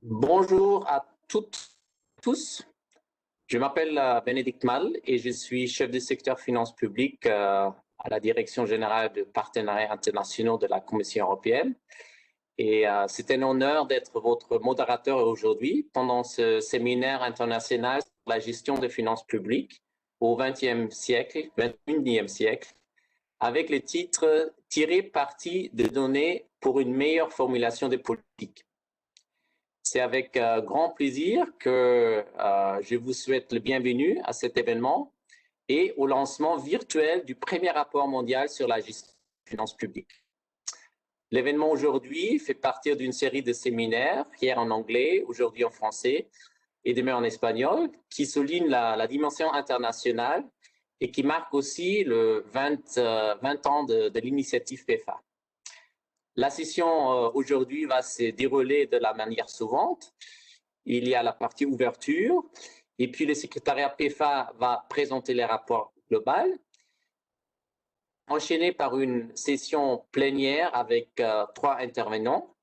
Bonjour à toutes et tous. Je m'appelle Bénédicte Mal et je suis chef du secteur finances publiques à la Direction générale de partenariats internationaux de la Commission européenne. Et c'est un honneur d'être votre modérateur aujourd'hui pendant ce séminaire international sur la gestion des finances publiques au XXe siècle, XXIe siècle, avec le titre « Tirer parti des données pour une meilleure formulation des politiques ». C'est avec grand plaisir que je vous souhaite le bienvenue à cet événement et au lancement virtuel du premier rapport mondial sur la gestion des finances publiques. L'événement aujourd'hui fait partie d'une série de séminaires, hier en anglais, aujourd'hui en français et demain en espagnol, qui soulignent la dimension internationale et qui marquent aussi le 20 ans de l'initiative PEFA. La session aujourd'hui va se dérouler de la manière suivante. Il y a la partie ouverture, et puis le secrétariat PEFA va présenter les rapports globaux, enchaîné par une session plénière avec 3 intervenants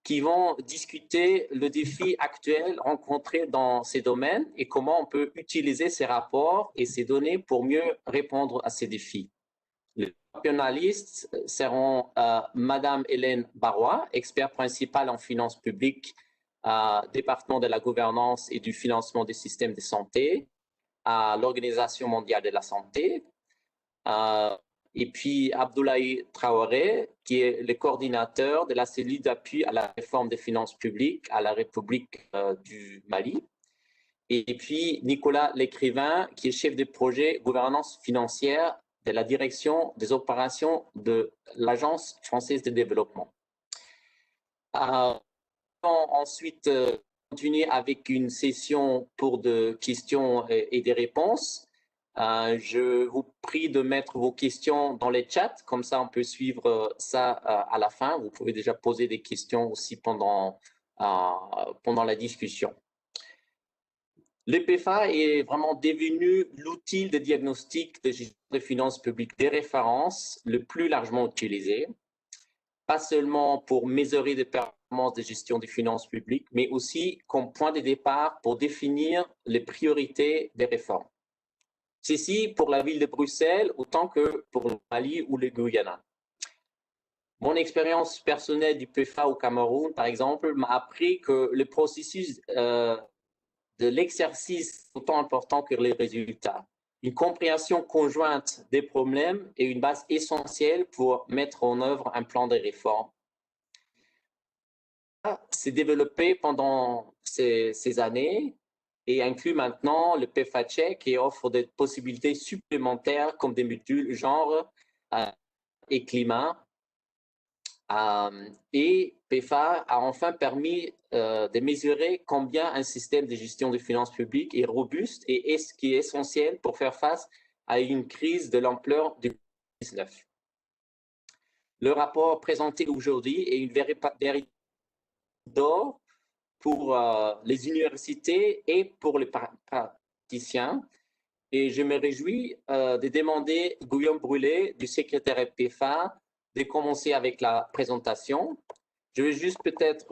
qui vont discuter le défi actuel rencontré dans ces domaines et comment on peut utiliser ces rapports et ces données pour mieux répondre à ces défis. Les panélistes seront Madame Hélène Barrois, experte principale en finances publiques, département de la gouvernance et du financement des systèmes de santé à l'Organisation mondiale de la santé. Et puis Abdoulaye Traoré, qui est le coordinateur de la cellule d'appui à la réforme des finances publiques à la République du Mali. Et puis Nicolas Lécrivain, qui est chef de projet gouvernance financière de la direction des opérations de l'Agence française de développement. On va ensuite continuer avec une session pour de questions et des réponses. Je vous prie de mettre vos questions dans les chats, comme ça on peut suivre ça à la fin. Vous pouvez déjà poser des questions aussi pendant la discussion. Le PEFA est vraiment devenu l'outil de diagnostic de gestion des finances publiques des références le plus largement utilisé, pas seulement pour mesurer des performances de gestion des finances publiques, mais aussi comme point de départ pour définir les priorités des réformes. Ceci pour la ville de Bruxelles autant que pour le Mali ou le Guyana. Mon expérience personnelle du PEFA au Cameroun, par exemple, m'a appris que le processus de l'exercice autant important que les résultats. Une compréhension conjointe des problèmes est une base essentielle pour mettre en œuvre un plan de réforme. C'est développé pendant ces années et inclut maintenant le PEFA Check qui offre des possibilités supplémentaires comme des modules genre et climat. Et PEFA a enfin permis de mesurer combien un système de gestion des finances publiques est robuste et est ce qui est essentiel pour faire face à une crise de l'ampleur du Covid-19. Le rapport présenté aujourd'hui est une véritable d'or pour les universités et pour les praticiens. Et je me réjouis de demander à Guillaume Brûlé du secrétariat PEFA de commencer avec la présentation. Je vais juste peut-être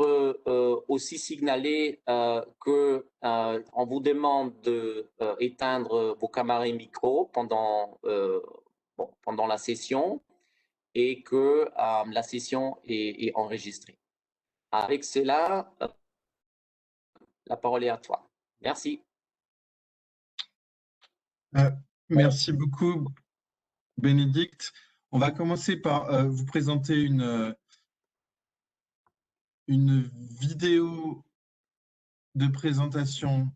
aussi signaler qu'on vous demande d'éteindre vos caméras et micros pendant la session et que la session est enregistrée. Avec cela, la parole est à toi. Merci. Merci beaucoup, Bénédicte. On va commencer par vous présenter une vidéo de présentation .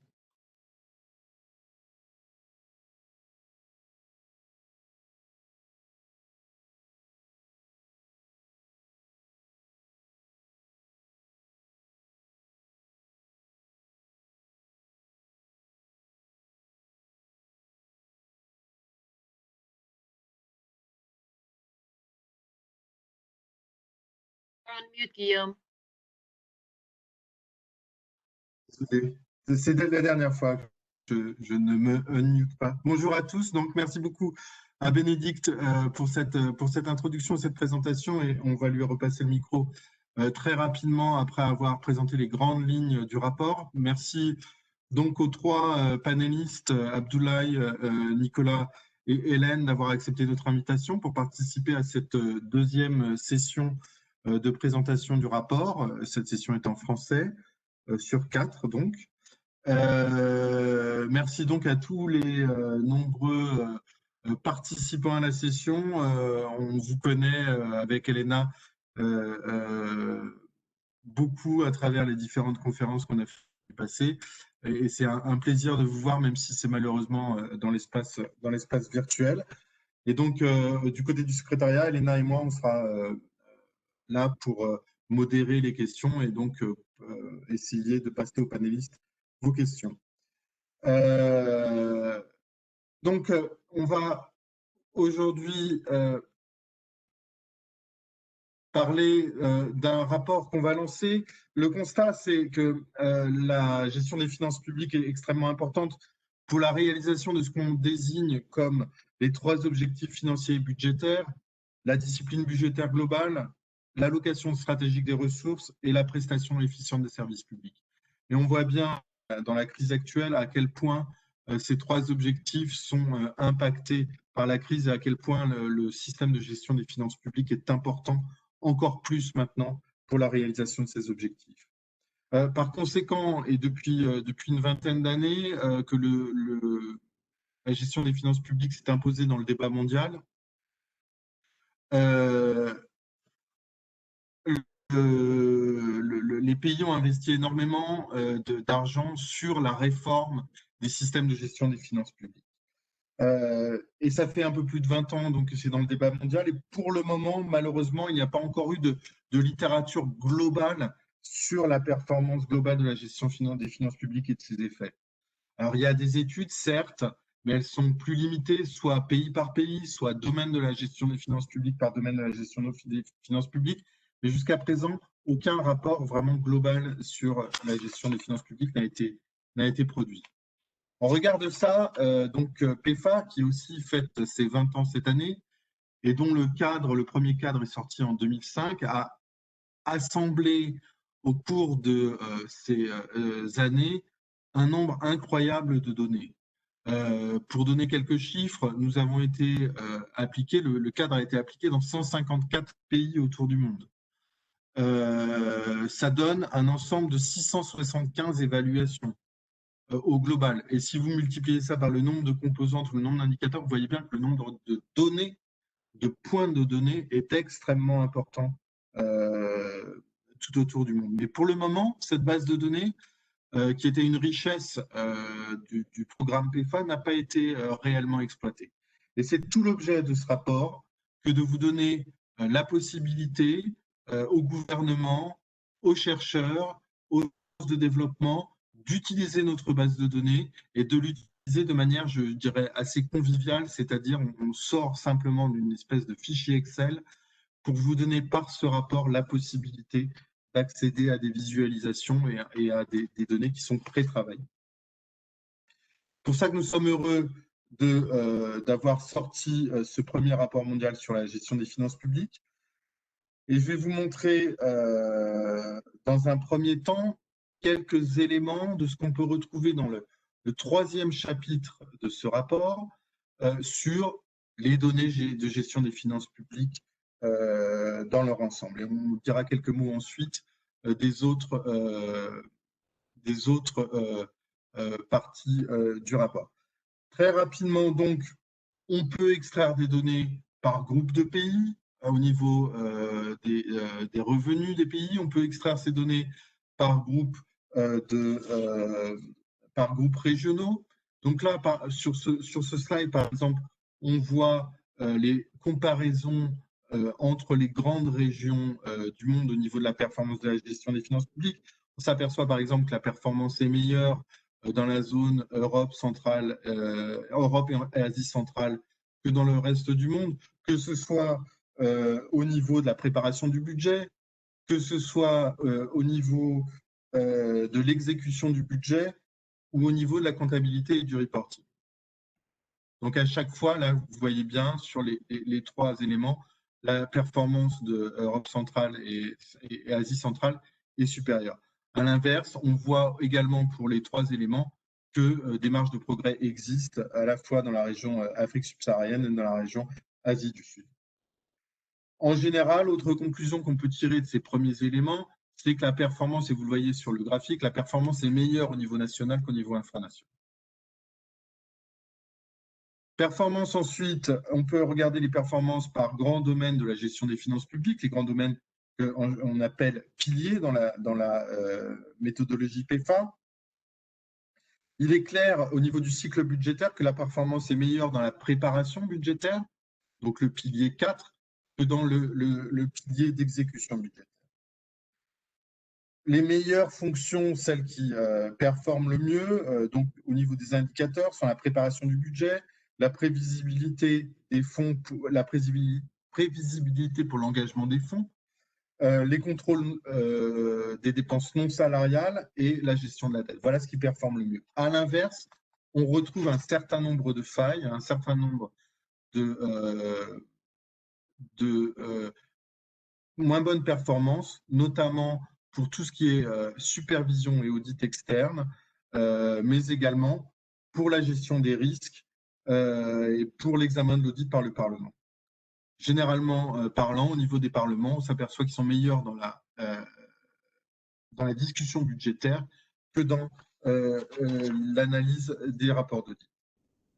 Unmute, Guillaume. C'est la dernière fois que je ne me unmute pas. Bonjour à tous. Donc, merci beaucoup à Bénédicte pour cette introduction, cette présentation, et on va lui repasser le micro très rapidement après avoir présenté les grandes lignes du rapport. Merci donc aux trois panélistes, Abdoulaye, Nicolas et Hélène, d'avoir accepté notre invitation pour participer à cette deuxième session de présentation du rapport. Cette session est en français, sur 4 donc. Merci donc à tous les nombreux participants à la session. On vous connaît avec Elena beaucoup à travers les différentes conférences qu'on a fait passer. Et c'est un plaisir de vous voir, même si c'est malheureusement dans l'espace virtuel. Et donc, du côté du secrétariat, Elena et moi, on sera là pour modérer les questions et donc essayer de passer aux panélistes vos questions. Donc, on va aujourd'hui parler d'un rapport qu'on va lancer. Le constat, c'est que la gestion des finances publiques est extrêmement importante pour la réalisation de ce qu'on désigne comme les 3 objectifs financiers et budgétaires, la discipline budgétaire globale, l'allocation stratégique des ressources et la prestation efficiente des services publics. Et on voit bien dans la crise actuelle à quel point ces 3 objectifs sont impactés par la crise et à quel point le système de gestion des finances publiques est important, encore plus maintenant, pour la réalisation de ces objectifs. Par conséquent, et depuis une vingtaine d'années, que la gestion des finances publiques s'est imposée dans le débat mondial, les pays ont investi énormément d'argent sur la réforme des systèmes de gestion des finances publiques. Et ça fait un peu plus de 20 ans donc c'est dans le débat mondial. Et pour le moment, malheureusement, il n'y a pas encore eu de littérature globale sur la performance globale de la gestion des finances publiques et de ses effets. Alors, il y a des études, certes, mais elles sont plus limitées, soit pays par pays, soit domaine de la gestion des finances publiques par domaine de la gestion des finances publiques. Mais jusqu'à présent, aucun rapport vraiment global sur la gestion des finances publiques n'a été produit. En regard de ça, donc PEFA, qui aussi fête ses 20 ans cette année, et dont le premier cadre est sorti en 2005, a assemblé au cours de ces années un nombre incroyable de données. Pour donner quelques chiffres, nous avons été appliqués, le cadre a été appliqué dans 154 pays autour du monde. Ça donne un ensemble de 675 évaluations au global. Et si vous multipliez ça par le nombre de composantes ou le nombre d'indicateurs, vous voyez bien que le nombre de données, de points de données est extrêmement important tout autour du monde. Mais pour le moment, cette base de données, qui était une richesse du programme PEFA, n'a pas été réellement exploitée. Et c'est tout l'objet de ce rapport que de vous donner la possibilité au gouvernement, aux chercheurs, aux forces de développement, d'utiliser notre base de données et de l'utiliser de manière, je dirais, assez conviviale, c'est-à-dire on sort simplement d'une espèce de fichier Excel pour vous donner par ce rapport la possibilité d'accéder à des visualisations et à des données qui sont pré-travaillées. Pour ça que nous sommes heureux d'avoir sorti ce premier rapport mondial sur la gestion des finances publiques. Et je vais vous montrer dans un premier temps quelques éléments de ce qu'on peut retrouver dans le 3e chapitre de ce rapport sur les données de gestion des finances publiques dans leur ensemble. Et on dira quelques mots ensuite des autres parties du rapport. Très rapidement, donc, on peut extraire des données par groupe de pays, au niveau des revenus des pays. On peut extraire ces données par groupe régionaux. Donc là, sur ce slide, par exemple, on voit les comparaisons entre les grandes régions du monde au niveau de la performance de la gestion des finances publiques. On s'aperçoit par exemple que la performance est meilleure dans la zone Europe centrale, Europe et Asie centrale que dans le reste du monde, que ce soit au niveau de la préparation du budget, que ce soit au niveau de l'exécution du budget ou au niveau de la comptabilité et du reporting. Donc à chaque fois, là, vous voyez bien sur les 3 éléments, la performance de Europe centrale et Asie centrale est supérieure. À l'inverse, on voit également pour les trois éléments que des marges de progrès existent à la fois dans la région Afrique subsaharienne et dans la région Asie du Sud. En général, autre conclusion qu'on peut tirer de ces premiers éléments, c'est que la performance, et vous le voyez sur le graphique, la performance est meilleure au niveau national qu'au niveau infranational. Performance ensuite, on peut regarder les performances par grands domaines de la gestion des finances publiques, les grands domaines qu'on appelle piliers dans la méthodologie PEFA. Il est clair au niveau du cycle budgétaire que la performance est meilleure dans la préparation budgétaire, donc le pilier 4, que dans le pilier d'exécution budgétaire. Les meilleures fonctions, celles qui performent le mieux, donc au niveau des indicateurs, sont la préparation du budget, la prévisibilité des fonds, la prévisibilité pour l'engagement des fonds, les contrôles des dépenses non salariales et la gestion de la dette. Voilà ce qui performe le mieux. À l'inverse, on retrouve un certain nombre de failles, un certain nombre de moins bonnes performances, notamment pour tout ce qui est supervision et audit externe, mais également pour la gestion des risques et pour l'examen de l'audit par le Parlement. Généralement parlant, au niveau des parlements, on s'aperçoit qu'ils sont meilleurs dans la discussion budgétaire que dans l'analyse des rapports d'audit.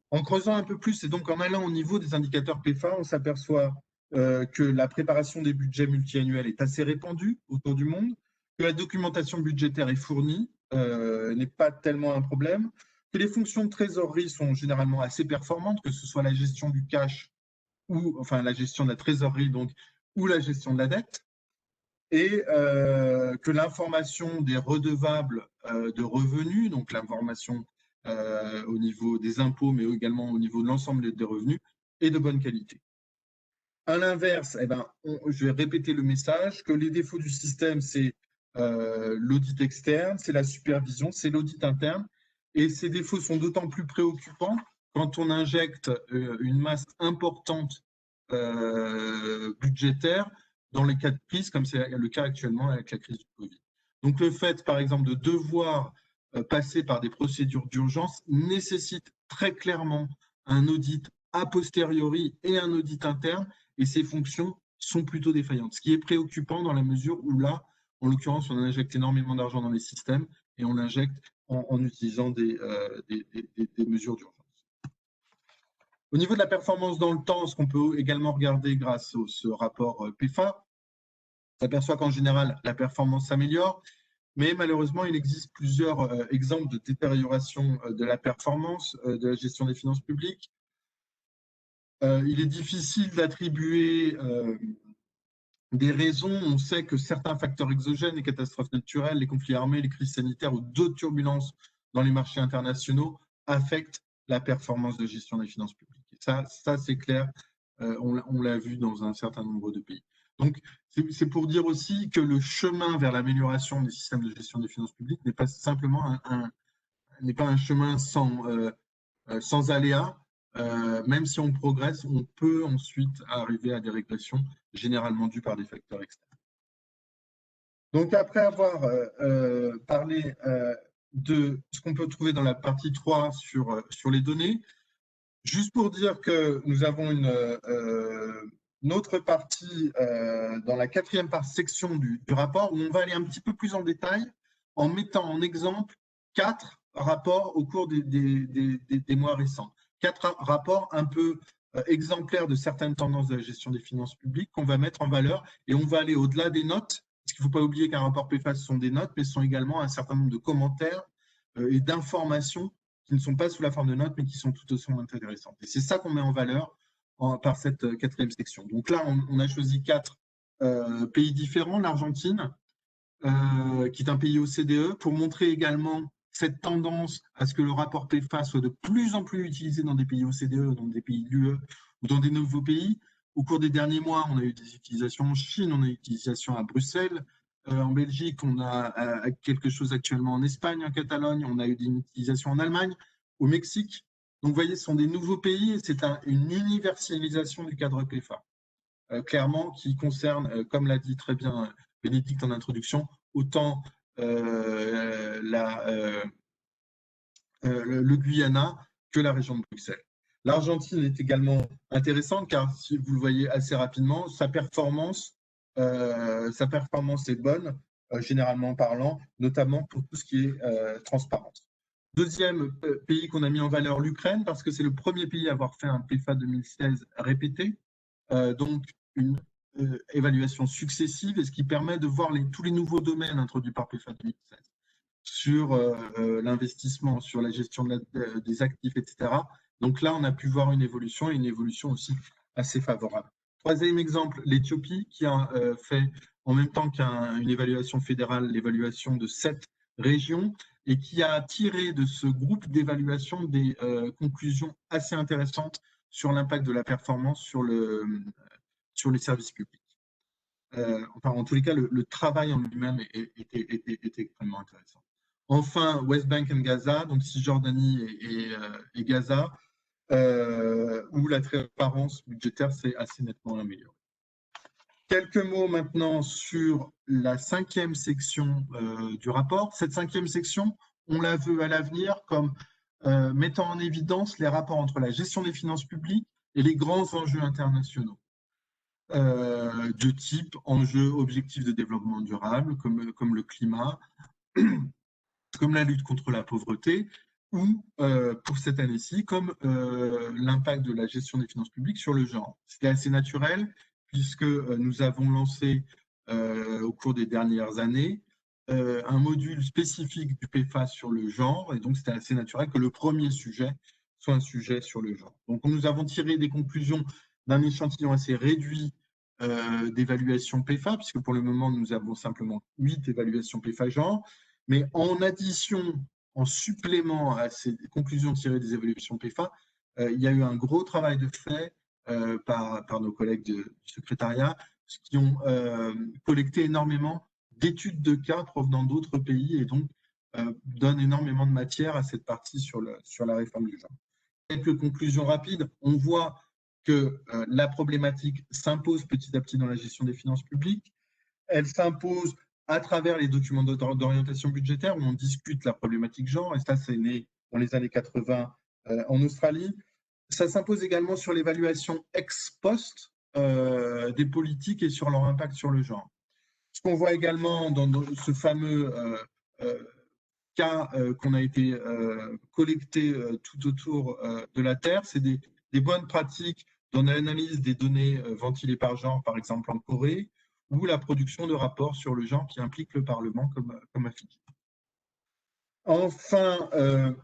En creusant un peu plus et donc en allant au niveau des indicateurs PEFA, on s'aperçoit que la préparation des budgets multiannuels est assez répandue autour du monde, que la documentation budgétaire est fournie, n'est pas tellement un problème, que les fonctions de trésorerie sont généralement assez performantes, que ce soit la gestion du cash ou enfin la gestion de la trésorerie donc ou la gestion de la dette, et que l'information des redevables de revenus, donc l'information au niveau des impôts, mais également au niveau de l'ensemble des revenus, est de bonne qualité. À l'inverse, je vais répéter le message, que les défauts du système, c'est l'audit externe, c'est la supervision, c'est l'audit interne, et ces défauts sont d'autant plus préoccupants quand on injecte une masse importante budgétaire dans les cas de crise, comme c'est le cas actuellement avec la crise du Covid. Donc le fait, par exemple, de devoir passer par des procédures d'urgence nécessite très clairement un audit a posteriori et un audit interne, et ces fonctions sont plutôt défaillantes. Ce qui est préoccupant dans la mesure où là, en l'occurrence, on injecte énormément d'argent dans les systèmes et on l'injecte en utilisant des mesures d'urgence. Au niveau de la performance dans le temps, ce qu'on peut également regarder grâce à ce rapport PEFA, on s'aperçoit qu'en général, la performance s'améliore, mais malheureusement, il existe plusieurs exemples de détérioration de la performance de la gestion des finances publiques. Il est difficile d'attribuer des raisons. On sait que certains facteurs exogènes, les catastrophes naturelles, les conflits armés, les crises sanitaires ou d'autres turbulences dans les marchés internationaux affectent la performance de gestion des finances publiques. Et ça c'est clair, on l'a vu dans un certain nombre de pays. Donc, c'est pour dire aussi que le chemin vers l'amélioration des systèmes de gestion des finances publiques n'est pas simplement un chemin sans aléas. Même si on progresse, on peut ensuite arriver à des régressions généralement dues par des facteurs externes. Donc, après avoir parlé de ce qu'on peut trouver dans la partie 3 sur les données, juste pour dire que nous avons une autre partie dans la 4e section du rapport où on va aller un petit peu plus en détail en mettant en exemple 4 rapports au cours des mois récents. 4 rapports un peu exemplaires de certaines tendances de la gestion des finances publiques qu'on va mettre en valeur, et on va aller au-delà des notes, parce qu'il ne faut pas oublier qu'un rapport PEFA, ce sont des notes, mais ce sont également un certain nombre de commentaires et d'informations qui ne sont pas sous la forme de notes, mais qui sont tout aussi intéressantes. Et c'est ça qu'on met en valeur par cette 4e section. Donc là, on a choisi 4 pays différents, l'Argentine, qui est un pays OCDE, pour montrer également cette tendance à ce que le rapport PEFA soit de plus en plus utilisé dans des pays OCDE, dans des pays de l'UE ou dans des nouveaux pays. Au cours des derniers mois, on a eu des utilisations en Chine, on a eu des utilisations à Bruxelles, en Belgique, on a quelque chose actuellement en Espagne, en Catalogne, on a eu une utilisation en Allemagne, au Mexique. Donc, vous voyez, ce sont des nouveaux pays et c'est une universalisation du cadre PEFA. clairement, qui concerne, comme l'a dit très bien Bénédicte en introduction, autant le Guyana que la région de Bruxelles. L'Argentine est également intéressante car, si vous le voyez assez rapidement, sa performance est bonne, généralement parlant, notamment pour tout ce qui est transparence. Deuxième pays qu'on a mis en valeur, l'Ukraine, parce que c'est le premier pays à avoir fait un PFA 2016 répété, donc une évaluation successive, et ce qui permet de voir tous les nouveaux domaines introduits par PFA 2016 sur l'investissement, sur la gestion des actifs, etc. Donc là, on a pu voir une évolution, et une évolution aussi assez favorable. Troisième exemple, l'Éthiopie, qui a fait, en même temps qu'une évaluation fédérale, l'évaluation de 7 régions, et qui a tiré de ce groupe d'évaluation des conclusions assez intéressantes sur l'impact de la performance sur les services publics. Enfin, en tous les cas, le travail en lui-même était extrêmement intéressant. Enfin, West Bank and Gaza, donc Cisjordanie et Gaza, où la transparence budgétaire s'est assez nettement améliorée. Quelques mots maintenant sur la 5e section du rapport. Cette 5e section, on la veut à l'avenir comme mettant en évidence les rapports entre la gestion des finances publiques et les grands enjeux internationaux. De type enjeux objectifs de développement durable, comme le climat, comme la lutte contre la pauvreté, ou pour cette année-ci, comme l'impact de la gestion des finances publiques sur le genre. C'était assez naturel, puisque nous avons lancé au cours des dernières années un module spécifique du PFA sur le genre, et donc c'était assez naturel que le premier sujet soit un sujet sur le genre. Donc nous avons tiré des conclusions d'un échantillon assez réduit d'évaluation PFA, puisque pour le moment nous avons simplement 8 évaluations PFA genre, mais en addition, en supplément à ces conclusions tirées des évaluations PFA, il y a eu un gros travail de fait par nos collègues du secrétariat qui ont collecté énormément d'études de cas provenant d'autres pays, et donc donnent énormément de matière à cette partie sur la réforme du genre. Quelques conclusions rapides. On voit que la problématique s'impose petit à petit dans la gestion des finances publiques. Elle s'impose à travers les documents d'orientation budgétaire où on discute la problématique genre, et ça, c'est né dans les années 80 en Australie. Ça s'impose également sur l'évaluation ex post des politiques et sur leur impact sur le genre. Ce qu'on voit également dans ce fameux cas qu'on a été collecté tout autour de la Terre, c'est des bonnes pratiques dans l'analyse des données ventilées par genre, par exemple en Corée, ou la production de rapports sur le genre qui implique le Parlement comme affiché. Enfin,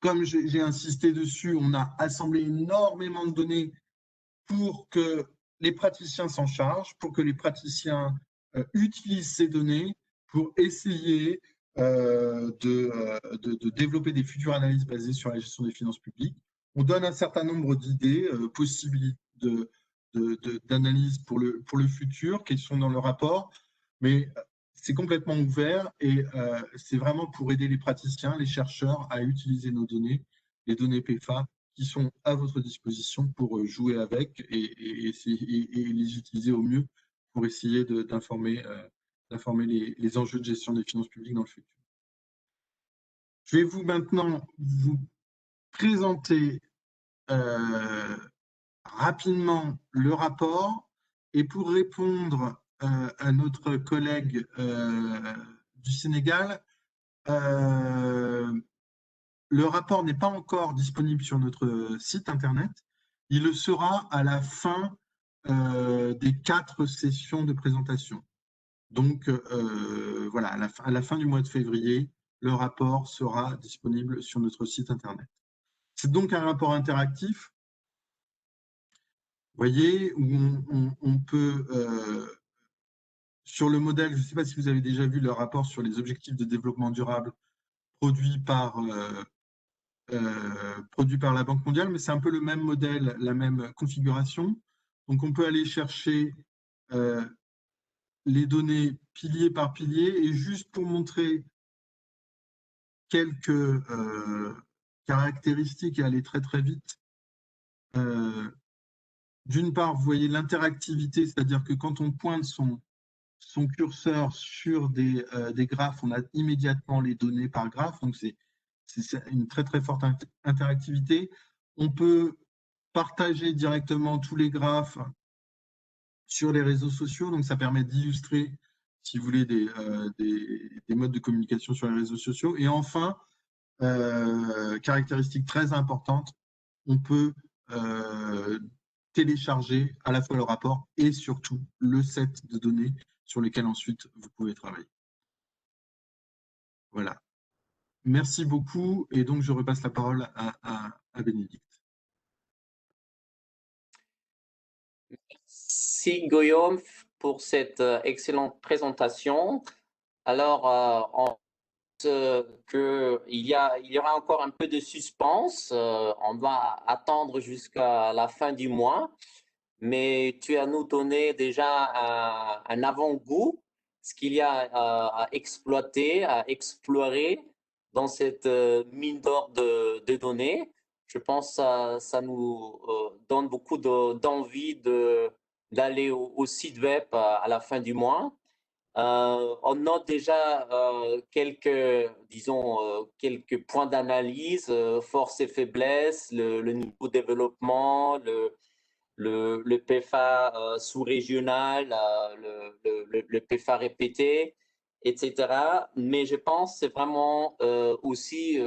comme j'ai insisté dessus, on a assemblé énormément de données pour que les praticiens s'en chargent, pour que les praticiens utilisent ces données pour essayer de développer des futures analyses basées sur la gestion des finances publiques. On donne un certain nombre d'idées possibles d'analyse pour le futur qui sont dans le rapport, mais c'est complètement ouvert, et c'est vraiment pour aider les praticiens, les chercheurs à utiliser nos données, les données PFA, qui sont à votre disposition pour jouer avec et les utiliser au mieux pour essayer d'informer les enjeux de gestion des finances publiques dans le futur. Je vais maintenant vous présenter rapidement le rapport, et pour répondre à notre collègue du Sénégal, le rapport n'est pas encore disponible sur notre site internet. Il le sera à la fin des 4 sessions de présentation. Donc voilà, à la fin du mois de février, le rapport sera disponible sur notre site internet. C'est donc un rapport interactif, vous voyez, où on peut, sur le modèle, je ne sais pas si vous avez déjà vu le rapport sur les objectifs de développement durable produit par la Banque mondiale, mais c'est un peu le même modèle, la même configuration. Donc, on peut aller chercher les données pilier par pilier, et juste pour montrer quelques caractéristiques et aller très très vite, d'une part, vous voyez l'interactivité, c'est-à-dire que quand on pointe son curseur sur des graphes, on a immédiatement les données par graphe, donc c'est une très très forte interactivité. On peut partager directement tous les graphes sur les réseaux sociaux, donc ça permet d'illustrer, si vous voulez, des modes de communication sur les réseaux sociaux. Et enfin, caractéristique très importante, on peut télécharger à la fois le rapport et surtout le set de données sur lesquels ensuite vous pouvez travailler. Voilà. Merci beaucoup. Et donc, je repasse la parole à Bénédicte. Merci Guillaume pour cette excellente présentation. Alors, on qu'il y aura encore un peu de suspense. On va attendre jusqu'à la fin du mois, mais tu as nous donné déjà un avant-goût, ce qu'il y a à exploiter, à explorer dans cette mine d'or de données. Je pense que ça nous donne beaucoup d'envie d'aller au site web à la fin du mois. On note déjà quelques points d'analyse, forces et faiblesses, le niveau de développement, le PFA sous-régional, le PFA répété, etc. Mais je pense que c'est vraiment aussi,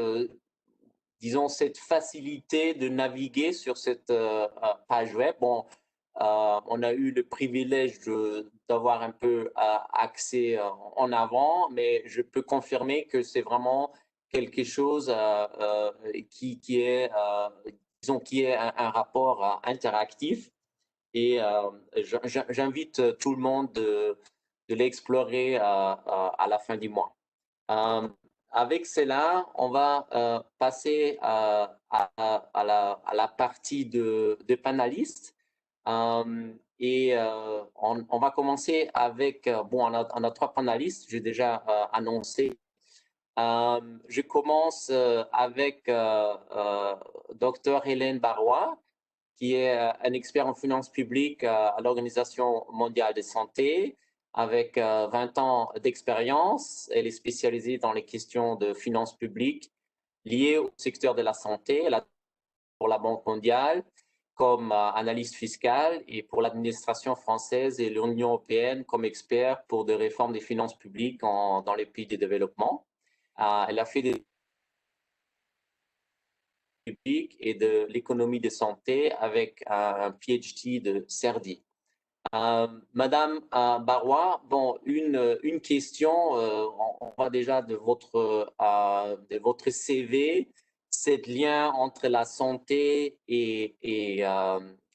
disons, cette facilité de naviguer sur cette page web. Bon, on a eu le privilège d'avoir un peu accès en avant, mais je peux confirmer que c'est vraiment quelque chose qui est, disons, qui est un rapport interactif. Et j'invite tout le monde de l'explorer à la fin du mois. Avec cela, on va passer à la partie de panélistes. On va commencer avec, bon, on a 3 panélistes, j'ai déjà annoncé. Je commence avec Dr Hélène Barrois, qui est un expert en finances publiques à l'Organisation mondiale de santé, avec 20 ans d'expérience. Elle est spécialisée dans les questions de finances publiques liées au secteur de la santé, pour la Banque mondiale, comme analyste fiscale, et pour l'administration française et l'Union européenne comme expert pour des réformes des finances publiques dans les pays de développement. Elle a fait des publiques et de l'économie de santé avec un PhD de CERDI. Madame Barrois, bon, une question, on voit déjà de votre CV, cet lien entre la santé et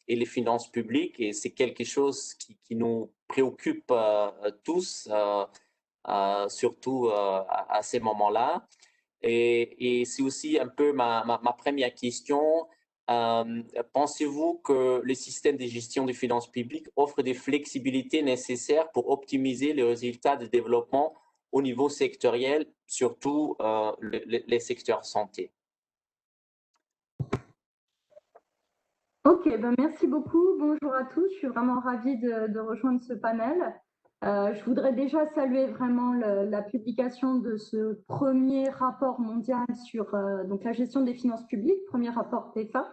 les finances publiques, et c'est quelque chose qui nous préoccupe tous, surtout à ces moments-là. Et c'est aussi un peu ma première question. Pensez-vous que le système de gestion des finances publiques offre des flexibilités nécessaires pour optimiser les résultats de développement au niveau sectoriel, surtout les secteurs santé? Ok, ben merci beaucoup. Bonjour à tous. Je suis vraiment ravie de rejoindre ce panel. Je voudrais déjà saluer vraiment la publication de ce premier rapport mondial sur donc la gestion des finances publiques, premier rapport PFA.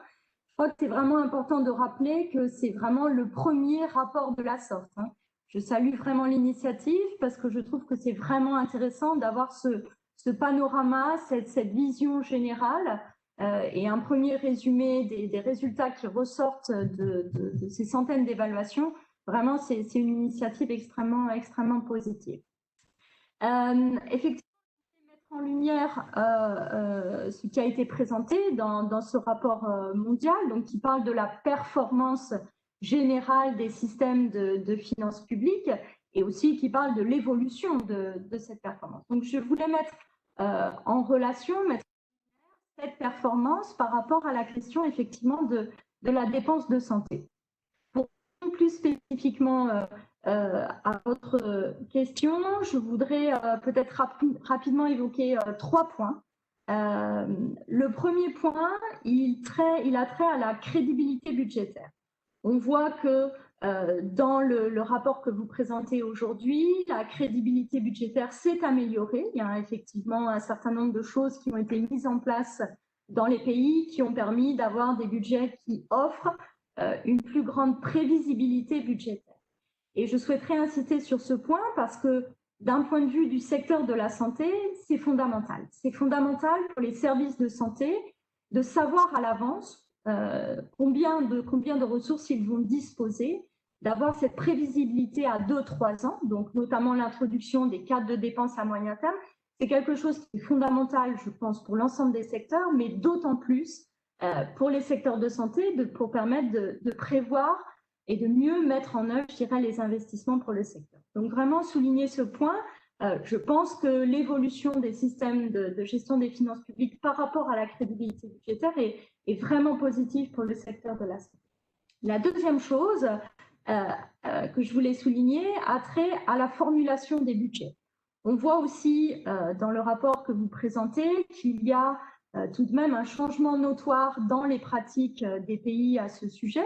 Je crois que c'est vraiment important de rappeler que c'est vraiment le premier rapport de la sorte. Je salue vraiment l'initiative parce que je trouve que c'est vraiment intéressant d'avoir ce panorama, cette vision générale et un premier résumé des résultats qui ressortent de ces centaines d'évaluations. Vraiment, c'est une initiative extrêmement positive. Effectivement, mettre en lumière ce qui a été présenté dans ce rapport mondial, donc qui parle de la performance générale des systèmes de finances publiques et aussi qui parle de l'évolution de cette performance. Donc, je voulais mettre en relation cette performance par rapport à la question effectivement de la dépense de santé. Pour plus spécifiquement à votre question, je voudrais peut-être rapidement évoquer 3 points. Le premier point, il a trait à la crédibilité budgétaire. On voit que dans le rapport que vous présentez aujourd'hui, la crédibilité budgétaire s'est améliorée. Il y a effectivement un certain nombre de choses qui ont été mises en place dans les pays qui ont permis d'avoir des budgets qui offrent une plus grande prévisibilité budgétaire. Et je souhaiterais insister sur ce point parce que d'un point de vue du secteur de la santé, c'est fondamental. C'est fondamental pour les services de santé de savoir à l'avance combien de ressources ils vont disposer, d'avoir cette prévisibilité à 2-3 ans, donc notamment l'introduction des cadres de dépenses à moyen terme. C'est quelque chose qui est fondamental, je pense, pour l'ensemble des secteurs, mais d'autant plus pour les secteurs de santé, pour permettre de prévoir et de mieux mettre en œuvre, je dirais, les investissements pour le secteur. Donc vraiment souligner ce point, je pense que l'évolution des systèmes de gestion des finances publiques par rapport à la crédibilité budgétaire est vraiment positive pour le secteur de la santé. La deuxième chose que je voulais souligner a trait à la formulation des budgets. On voit aussi dans le rapport que vous présentez qu'il y a tout de même un changement notoire dans les pratiques des pays à ce sujet.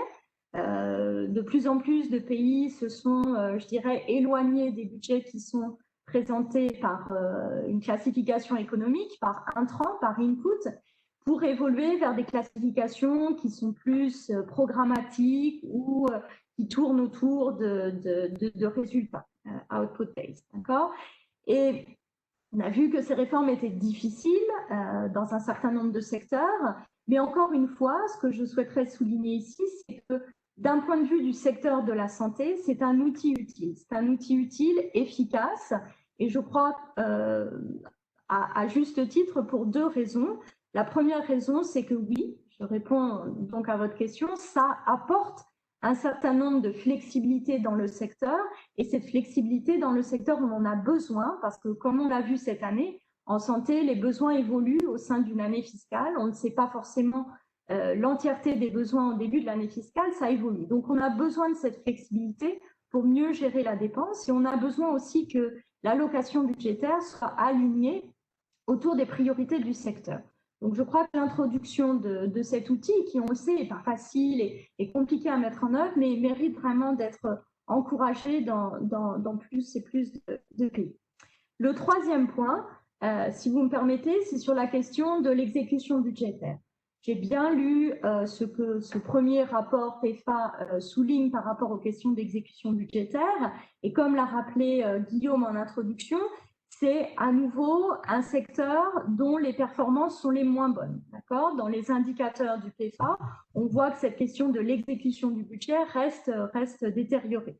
De plus en plus de pays se sont, je dirais, éloignés des budgets qui sont présentés par une classification économique, par intrant, par input, pour évoluer vers des classifications qui sont plus programmatiques ou qui tournent autour de résultats, output-based, d'accord? Et on a vu que ces réformes étaient difficiles dans un certain nombre de secteurs, mais encore une fois, ce que je souhaiterais souligner ici, c'est que d'un point de vue du secteur de la santé, c'est un outil utile. C'est un outil utile, efficace, et je crois à juste titre pour deux raisons. La première raison, c'est que oui, je réponds donc à votre question, ça apporte un certain nombre de flexibilité dans le secteur, et cette flexibilité dans le secteur, on en a besoin, parce que comme on l'a vu cette année, en santé, les besoins évoluent au sein d'une année fiscale, on ne sait pas forcément l'entièreté des besoins au début de l'année fiscale, ça évolue. Donc, on a besoin de cette flexibilité pour mieux gérer la dépense et on a besoin aussi que l'allocation budgétaire soit alignée autour des priorités du secteur. Donc, je crois que l'introduction de cet outil, qui, on le sait, n'est pas facile et compliqué à mettre en œuvre, mais mérite vraiment d'être encouragé dans plus et plus de pays. Le troisième point, si vous me permettez, c'est sur la question de l'exécution budgétaire. J'ai bien lu ce que ce premier rapport PEFA souligne par rapport aux questions d'exécution budgétaire. Et comme l'a rappelé Guillaume en introduction, c'est à nouveau un secteur dont les performances sont les moins bonnes. Dans les indicateurs du PEFA, on voit que cette question de l'exécution du budget reste détériorée.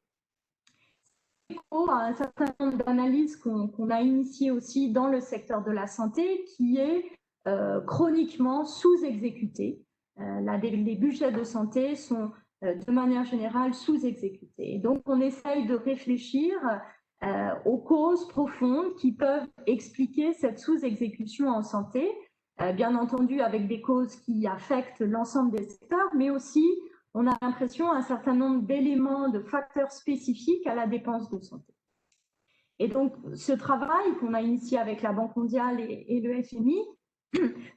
À un certain nombre d'analyses qu'on a initiées aussi dans le secteur de la santé, qui est chroniquement sous-exécutés. Les budgets de santé sont de manière générale sous-exécutés. Donc, on essaye de réfléchir aux causes profondes qui peuvent expliquer cette sous-exécution en santé, bien entendu avec des causes qui affectent l'ensemble des secteurs, mais aussi, on a l'impression, un certain nombre d'éléments, de facteurs spécifiques à la dépense de santé. Et donc, ce travail qu'on a initié avec la Banque mondiale et le FMI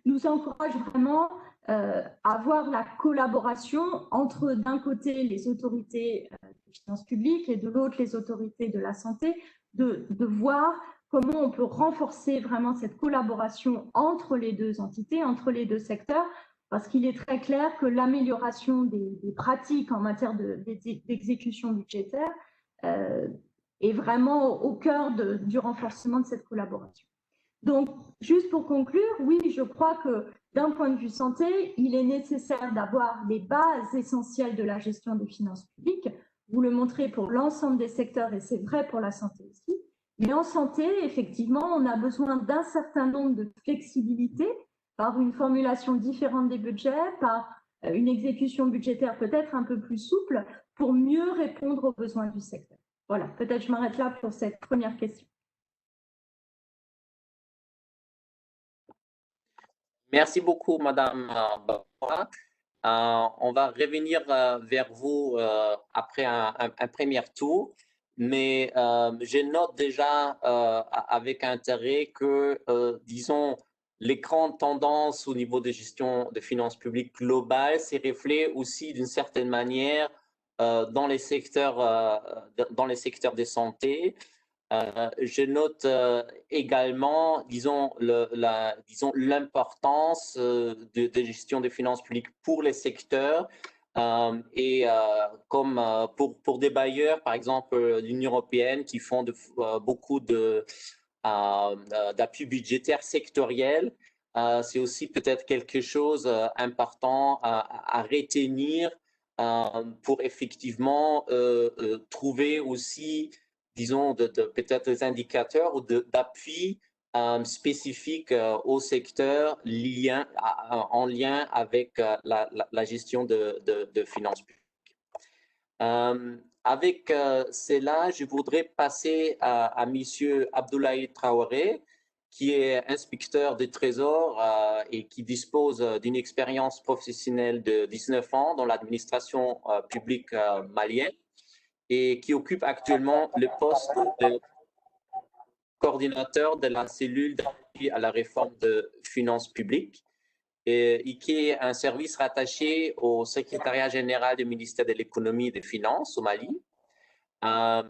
nous encourage vraiment à voir la collaboration entre, d'un côté, les autorités des finances publiques et de l'autre, les autorités de la santé, de voir comment on peut renforcer vraiment cette collaboration entre les deux entités, entre les deux secteurs, parce qu'il est très clair que l'amélioration des pratiques en matière d'exécution budgétaire est vraiment au cœur du renforcement de cette collaboration. Donc, juste pour conclure, oui, je crois que d'un point de vue santé, il est nécessaire d'avoir les bases essentielles de la gestion des finances publiques. Vous le montrez pour l'ensemble des secteurs et c'est vrai pour la santé aussi. Mais en santé, effectivement, on a besoin d'un certain nombre de flexibilité par une formulation différente des budgets, par une exécution budgétaire peut-être un peu plus souple pour mieux répondre aux besoins du secteur. Voilà, peut-être je m'arrête là pour cette première question. Merci beaucoup, Madame Barbara. On va revenir vers vous après un premier tour, mais je note déjà avec intérêt que, disons, les grandes tendances au niveau de gestion de finances publiques globales, c'est reflet aussi d'une certaine manière dans les secteurs de santé. Je note également, disons, l'importance de gestion des finances publiques pour les secteurs comme pour des bailleurs, par exemple l'Union européenne, qui font beaucoup d'appui budgétaire sectoriel. C'est aussi peut-être quelque chose important à retenir pour effectivement trouver aussi, disons, peut-être des indicateurs ou d'appui spécifiques au secteur en lien avec la gestion de finances publiques. Avec cela, je voudrais passer à M. Abdoulaye Traoré, qui est inspecteur du Trésor et qui dispose d'une expérience professionnelle de 19 ans dans l'administration publique malienne et qui occupe actuellement le poste de coordinateur de la cellule d'appui à la réforme de finances publiques et qui est un service rattaché au secrétariat général du ministère de l'économie et des finances au Mali. La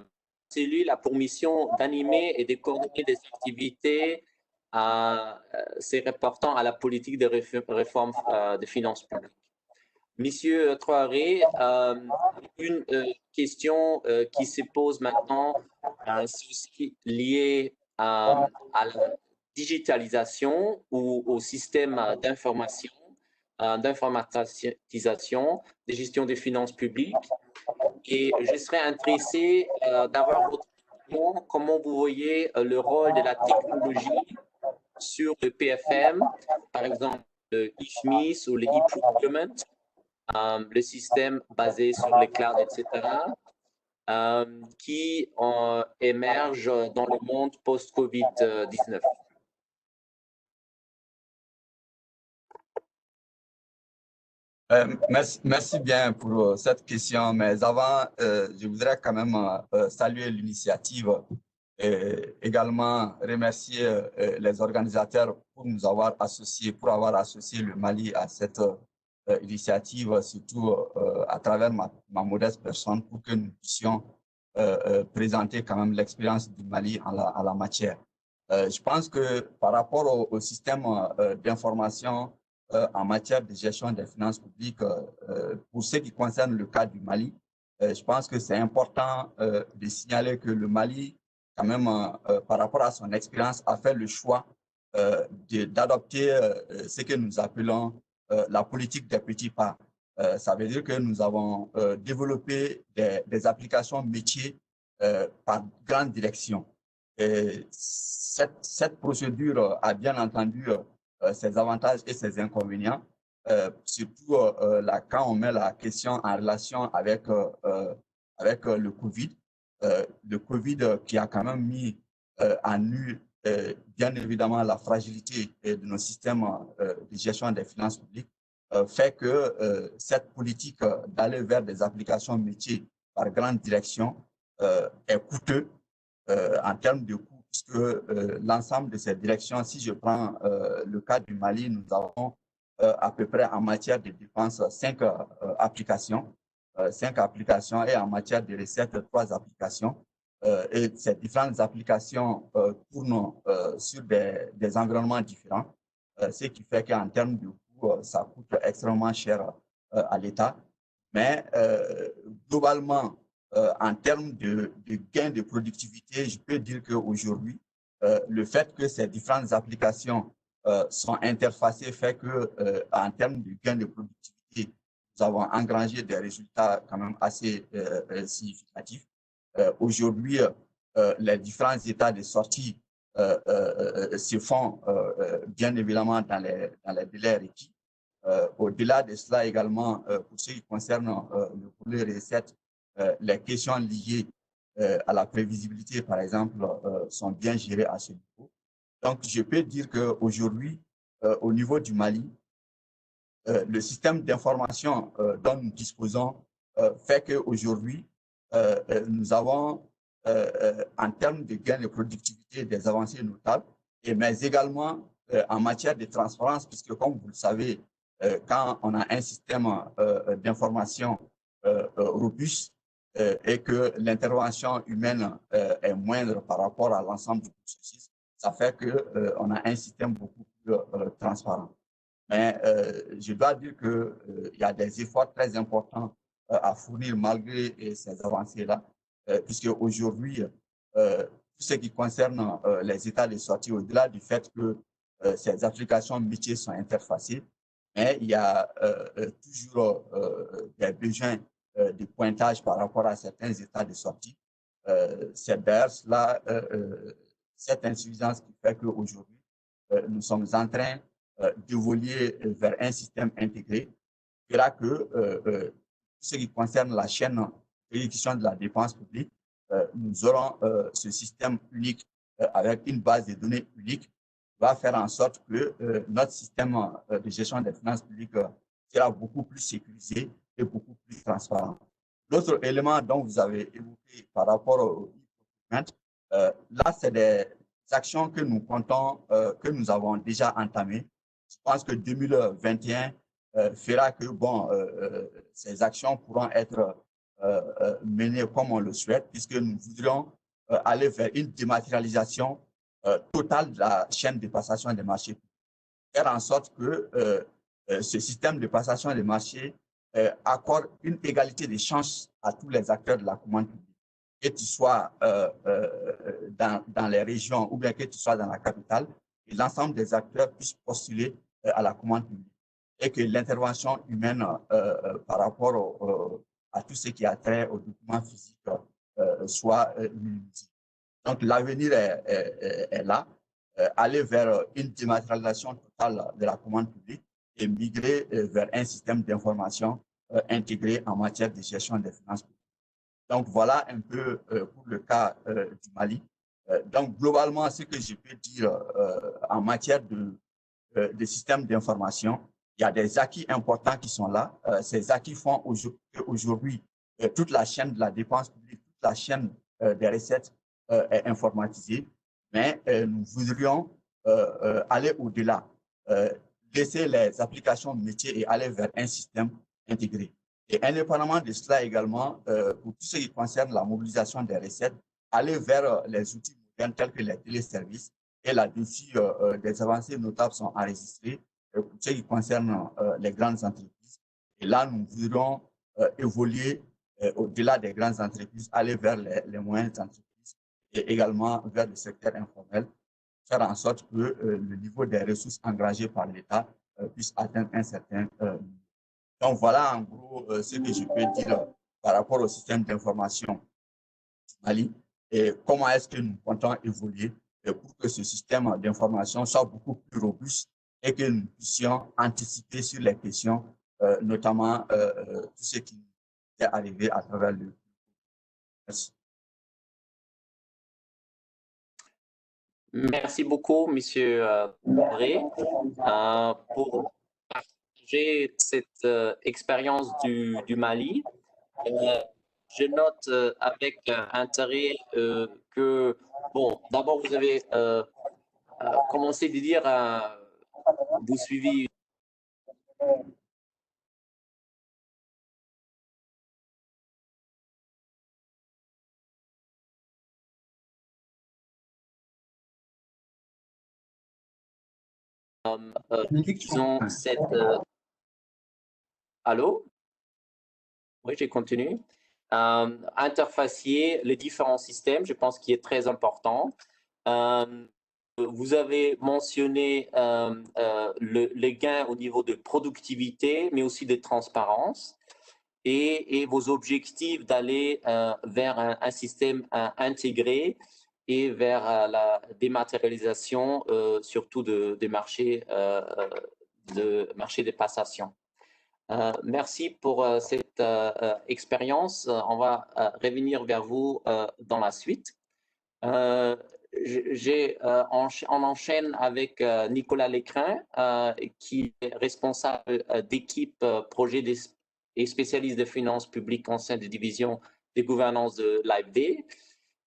cellule a pour mission d'animer et de coordonner des activités se rapportant à la politique de réforme des finances publiques. Monsieur Traoré, une question qui se pose maintenant, c'est aussi liée à la digitalisation ou au système d'informatisation de gestion des finances publiques. Et je serais intéressé d'avoir votre opinion, comment vous voyez le rôle de la technologie sur le PFM, par exemple le IFMIS ou le e-procurement, le système basé sur les clouds, etc., qui émergent dans le monde post-Covid-19. Merci bien pour cette question, mais avant, je voudrais quand même saluer l'initiative et également remercier les organisateurs pour nous avoir associés, pour avoir associé le Mali à cette initiative, surtout à travers ma modeste personne, pour que nous puissions présenter quand même l'expérience du Mali en la matière. Je pense que par rapport au système d'information en matière de gestion des finances publiques, pour ce qui concerne le cas du Mali, je pense que c'est important de signaler que le Mali, quand même, par rapport à son expérience, a fait le choix d'adopter ce que nous appelons la politique des petits pas. Ça veut dire que nous avons développé des applications métiers par grande direction. Et cette procédure a bien entendu ses avantages et ses inconvénients, surtout quand on met la question en relation avec le Covid. Le Covid qui a quand même mis en nu, bien évidemment, la fragilité de nos systèmes de gestion des finances publiques, fait que cette politique d'aller vers des applications métiers par grande direction est coûteux en termes de coûts, puisque l'ensemble de ces directions, si je prends le cas du Mali, nous avons à peu près en matière de dépenses 5 applications, et en matière de recettes 3 applications. Et ces différentes applications tournent sur des environnements différents, ce qui fait qu'en termes de coûts, ça coûte extrêmement cher à l'État. Mais globalement, en termes de gains de productivité, je peux dire qu'aujourd'hui, le fait que ces différentes applications sont interfacées fait que, en termes de gains de productivité, nous avons engrangé des résultats quand même assez significatifs. Aujourd'hui, les différents états de sortie se font bien évidemment dans les délais requis. Au-delà de cela également, pour ce qui concerne le volet recettes, les questions liées à la prévisibilité, par exemple, sont bien gérées à ce niveau. Donc, je peux dire qu'aujourd'hui, au niveau du Mali, le système d'information dont nous disposons fait qu'aujourd'hui, nous avons, en termes de gains de productivité, des avancées notables, mais également en matière de transparence, puisque comme vous le savez, quand on a un système d'information robuste et que l'intervention humaine est moindre par rapport à l'ensemble du processus, ça fait qu'on a un système beaucoup plus transparent. Mais je dois dire qu'il y a des efforts très importants à fournir malgré ces avancées-là, puisque aujourd'hui, tout ce qui concerne les états de sortie, au-delà du fait que ces applications métiers sont interfacées, mais il y a toujours des besoins de pointage par rapport à certains états de sortie. C'est d'ailleurs cela, cette insuffisance qui fait qu'aujourd'hui, nous sommes en train d'évoluer vers un système intégré, qui fera que ce qui concerne la chaîne d'exécution de la dépense publique, nous aurons ce système unique avec une base de données unique va faire en sorte que notre système de gestion des finances publiques sera beaucoup plus sécurisé et beaucoup plus transparent. L'autre élément dont vous avez évoqué par rapport au e-procurement, là, c'est des actions que nous comptons, que nous avons déjà entamées. Je pense que 2021 fera que bon, ces actions pourront être menées comme on le souhaite, puisque nous voudrions aller vers une dématérialisation totale de la chaîne de passation des marchés, faire en sorte que ce système de passation des marchés accorde une égalité des chances à tous les acteurs de la commande publique, que tu sois dans les régions ou bien que tu sois dans la capitale, et l'ensemble des acteurs puissent postuler à la commande publique et que l'intervention humaine par rapport à tout ce qui a trait aux documents physiques soit minimisée. Donc, l'avenir est là, aller vers une dématérialisation totale de la commande publique et migrer vers un système d'information intégré en matière de gestion des finances publiques. Donc, voilà un peu pour le cas du Mali. Donc, globalement, ce que je peux dire en matière de système d'information, il y a des acquis importants qui sont là. Ces acquis font aujourd'hui toute la chaîne de la dépense publique, toute la chaîne des recettes est informatisée, mais nous voudrions aller au-delà, laisser les applications métiers et aller vers un système intégré. Et indépendamment de cela également, pour tout ce qui concerne la mobilisation des recettes, aller vers les outils modernes tels que les téléservices. Et là-dessus, des avancées notables sont enregistrées pour ce qui concerne les grandes entreprises. Et là, nous voudrions évoluer au-delà des grandes entreprises, aller vers les moyennes entreprises et également vers le secteur informel, faire en sorte que le niveau des ressources engagées par l'État puisse atteindre un certain niveau. Donc, voilà en gros ce que je peux dire par rapport au système d'information du Mali et comment est-ce que nous comptons évoluer pour que ce système d'information soit beaucoup plus robuste et que nous puissions anticiper sur les questions, notamment tout ce qui est arrivé à travers le. Merci. Merci beaucoup, Monsieur André, pour partager cette expérience du Mali. Je note avec intérêt que, bon, d'abord, vous avez commencé de dire, vous suivez disons, cette... Allô? Oui, j'ai continué. Interfacier les différents systèmes, je pense qu'il est très important. Vous avez mentionné les gains au niveau de productivité, mais aussi de transparence et vos objectifs d'aller vers un système intégré et vers la dématérialisation, surtout des marchés de passation. Merci pour cette expérience. On va revenir vers vous dans la suite. On enchaîne avec Nicolas Lécrin, qui est responsable d'équipe projet et spécialiste de finances publiques en sein de division de gouvernance de l'AFD.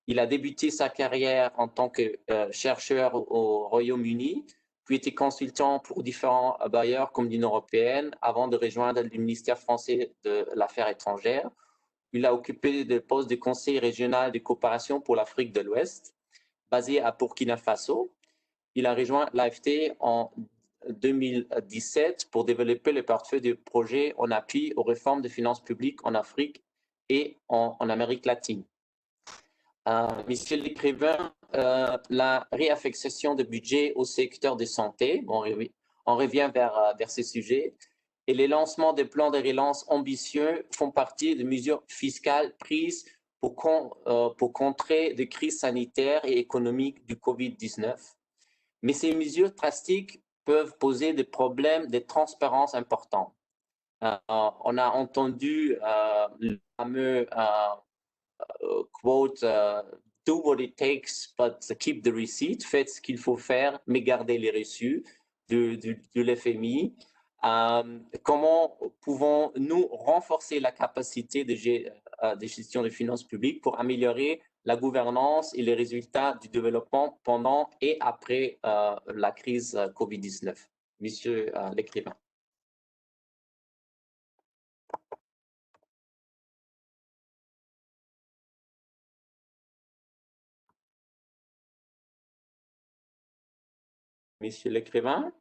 Il a débuté sa carrière en tant que chercheur au Royaume-Uni, puis été consultant pour différents bailleurs comme l'Union européenne avant de rejoindre le ministère français de l'Affaires étrangères. Il a occupé le poste de conseiller régional de coopération pour l'Afrique de l'Ouest, basé à Burkina Faso. Il a rejoint l'AFD en 2017 pour développer le portefeuille de projets en appui aux réformes des finances publiques en Afrique et en Amérique latine. Monsieur l'écrivain, la réaffectation de budget au secteur de santé, on revient vers ce sujet, et les lancements de plans de relance ambitieux font partie des mesures fiscales prises pour contrer les crises sanitaires et économiques du Covid-19. Mais ces mesures drastiques peuvent poser des problèmes de transparence importants. On a entendu le fameux quote do what it takes, but keep the receipt. Faites ce qu'il faut faire, mais gardez les reçus de l'FMI. Comment pouvons-nous renforcer la capacité de gestion des finances publiques pour améliorer la gouvernance et les résultats du développement pendant et après la crise Covid-19? Monsieur l'écrivain. Monsieur l'écrivain?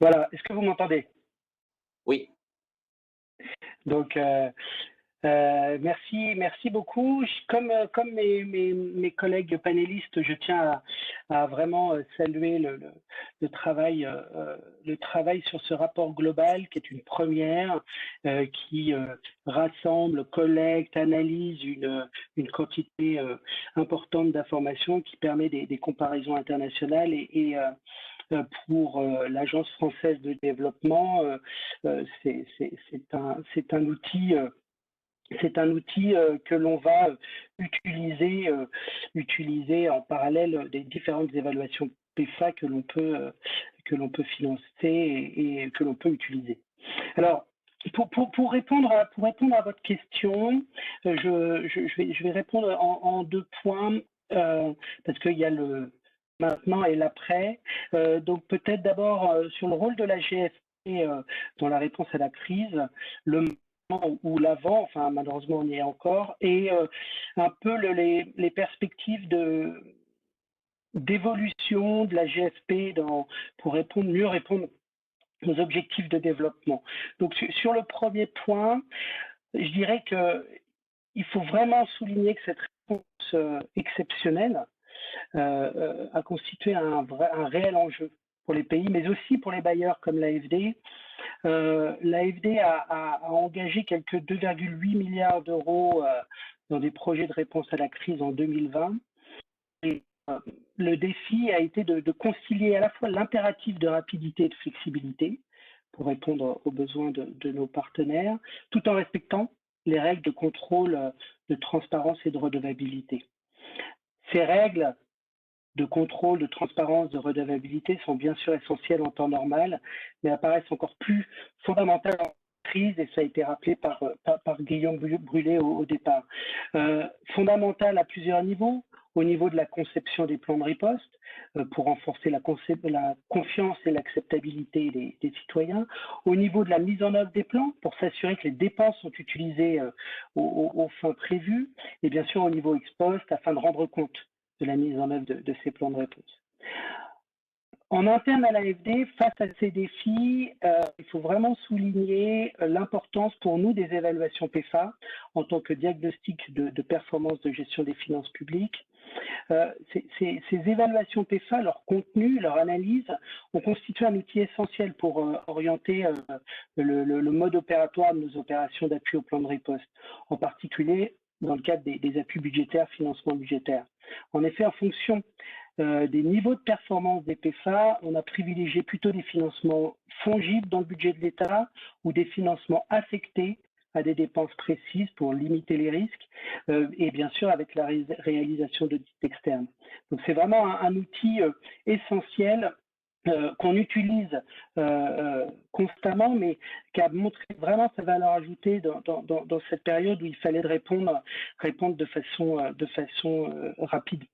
Voilà, est-ce que vous m'entendez? Oui. Donc, merci beaucoup. Comme mes collègues panélistes, je tiens à vraiment saluer le travail sur ce rapport global qui est une première, qui rassemble, collecte, analyse une quantité importante d'informations qui permet des comparaisons internationales et pour l'Agence française de développement, c'est un outil. C'est un outil que l'on va utiliser en parallèle des différentes évaluations PEFA que l'on peut financer et que l'on peut utiliser. Alors, pour répondre à votre question, je vais répondre en 2 points parce qu'il y a le maintenant et l'après. Donc peut-être d'abord sur le rôle de la GFP dans la réponse à la crise, le ou l'avant, enfin malheureusement on y est encore, et un peu les perspectives d'évolution de la GFP pour mieux répondre aux objectifs de développement. Donc sur le premier point, je dirais qu'il faut vraiment souligner que cette réponse exceptionnelle a constitué un réel enjeu pour les pays, mais aussi pour les bailleurs comme l'AFD. L'AFD a engagé quelques 2,8 milliards d'euros dans des projets de réponse à la crise en 2020. Et, le défi a été de concilier à la fois l'impératif de rapidité et de flexibilité pour répondre aux besoins de nos partenaires, tout en respectant les règles de contrôle, de transparence et de redevabilité. Ces règles de contrôle, de transparence, de redevabilité sont bien sûr essentielles en temps normal, mais apparaissent encore plus fondamentales en crise, et ça a été rappelé par Guillaume Brûlé au départ. Fondamentales à plusieurs niveaux, au niveau de la conception des plans de riposte, pour renforcer la confiance et l'acceptabilité des citoyens, au niveau de la mise en œuvre des plans, pour s'assurer que les dépenses sont utilisées aux fins prévues, et bien sûr au niveau ex post, afin de rendre compte de la mise en œuvre de ces plans de réponse. En interne à l'AFD, face à ces défis, il faut vraiment souligner l'importance pour nous des évaluations PEFA en tant que diagnostic de performance de gestion des finances publiques. Ces évaluations PEFA, leur contenu, leur analyse, ont constitué un outil essentiel pour orienter le mode opératoire de nos opérations d'appui au plan de riposte, en particulier dans le cadre des appuis budgétaires, financement budgétaire. En effet, en fonction des niveaux de performance des PEFA, on a privilégié plutôt des financements fongibles dans le budget de l'État ou des financements affectés à des dépenses précises pour limiter les risques et bien sûr avec la réalisation d'audits externes. Donc c'est vraiment un outil essentiel qu'on utilise constamment, mais qui a montré vraiment sa valeur ajoutée dans cette période où il fallait répondre de façon rapide.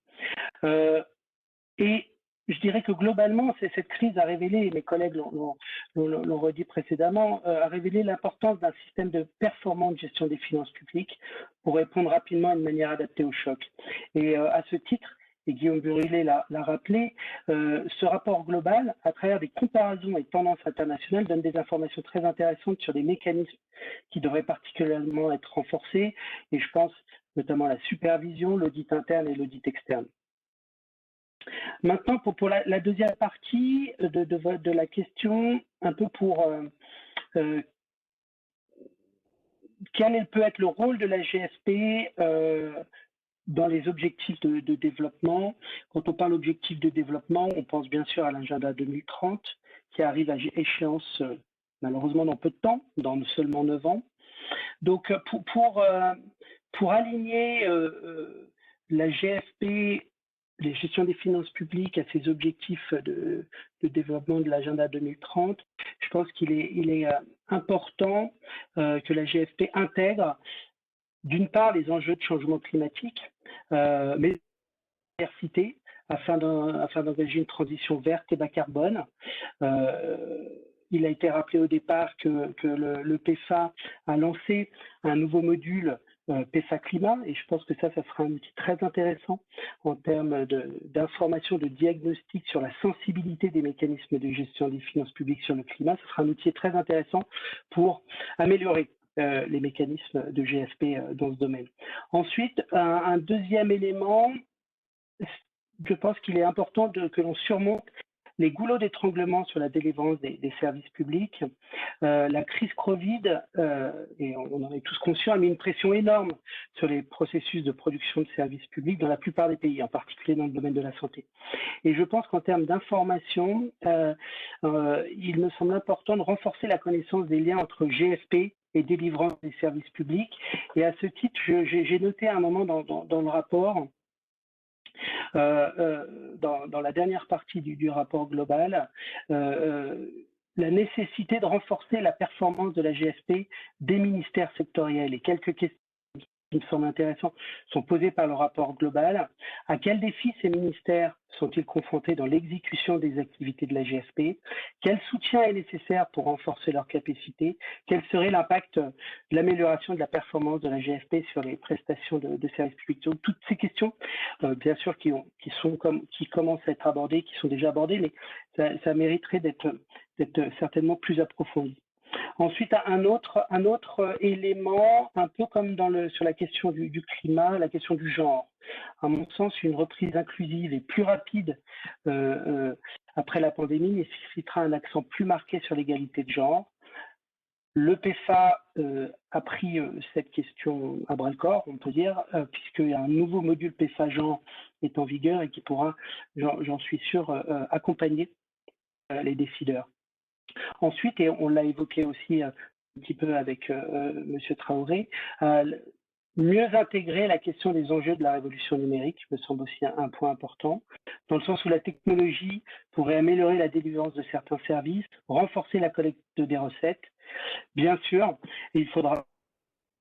Et je dirais que globalement, cette crise a révélé, mes collègues l'ont redit précédemment, a révélé l'importance d'un système de performante gestion des finances publiques pour répondre rapidement et de manière adaptée au choc. Et à ce titre, et Guillaume Burillet l'a rappelé, ce rapport global, à travers des comparaisons et tendances internationales, donne des informations très intéressantes sur les mécanismes qui devraient particulièrement être renforcés, et je pense notamment à la supervision, l'audit interne et l'audit externe. Maintenant, pour la deuxième partie de la question, un peu pour quel peut être le rôle de la GSP dans les objectifs de développement. Quand on parle d'objectifs de développement, on pense bien sûr à l'agenda 2030 qui arrive à échéance malheureusement dans peu de temps, dans seulement 9 ans. Donc pour aligner la GFP, les gestions des finances publiques à ces objectifs de développement de l'agenda 2030, je pense qu'il est important que la GFP intègre d'une part les enjeux de changement climatique, mais la diversité, afin d'engager une transition verte et bas carbone. Il a été rappelé au départ que le PEFA a lancé un nouveau module PEFA Climat, et je pense que ça sera un outil très intéressant en termes d'information, de diagnostic sur la sensibilité des mécanismes de gestion des finances publiques sur le climat. Ce sera un outil très intéressant pour améliorer les mécanismes de GFP dans ce domaine. Ensuite, un deuxième élément, je pense qu'il est important que l'on surmonte les goulots d'étranglement sur la délivrance des services publics. La crise Covid, et on en est tous conscients, a mis une pression énorme sur les processus de production de services publics dans la plupart des pays, en particulier dans le domaine de la santé. Et je pense qu'en termes d'information, il me semble important de renforcer la connaissance des liens entre GFP et délivrance des services publics. Et à ce titre, j'ai noté à un moment dans le rapport, dans la dernière partie du rapport global, la nécessité de renforcer la performance de la GFP des ministères sectoriels. Et quelques questions qui me semblent intéressantes sont posées par le rapport global. À quels défis ces ministères sont-ils confrontés dans l'exécution des activités de la GFP? Quel soutien est nécessaire pour renforcer leur capacité? Quel serait l'impact de l'amélioration de la performance de la GFP sur les prestations de services publics? Donc, toutes ces questions, bien sûr, qui commencent à être abordées, qui sont déjà abordées, mais ça mériterait d'être certainement plus approfondies. Ensuite, un autre élément, un peu comme sur la question du climat, la question du genre. À mon sens, une reprise inclusive et plus rapide après la pandémie nécessitera un accent plus marqué sur l'égalité de genre. Le PEFA a pris cette question à bras-le-corps, on peut dire, puisqu'il y a un nouveau module PEFA genre est en vigueur et qui pourra, j'en suis sûr, accompagner les décideurs. Ensuite, et on l'a évoqué aussi un petit peu avec M. Traoré, mieux intégrer la question des enjeux de la révolution numérique me semble aussi un point important, dans le sens où la technologie pourrait améliorer la délivrance de certains services, renforcer la collecte des recettes. Bien sûr, il faudra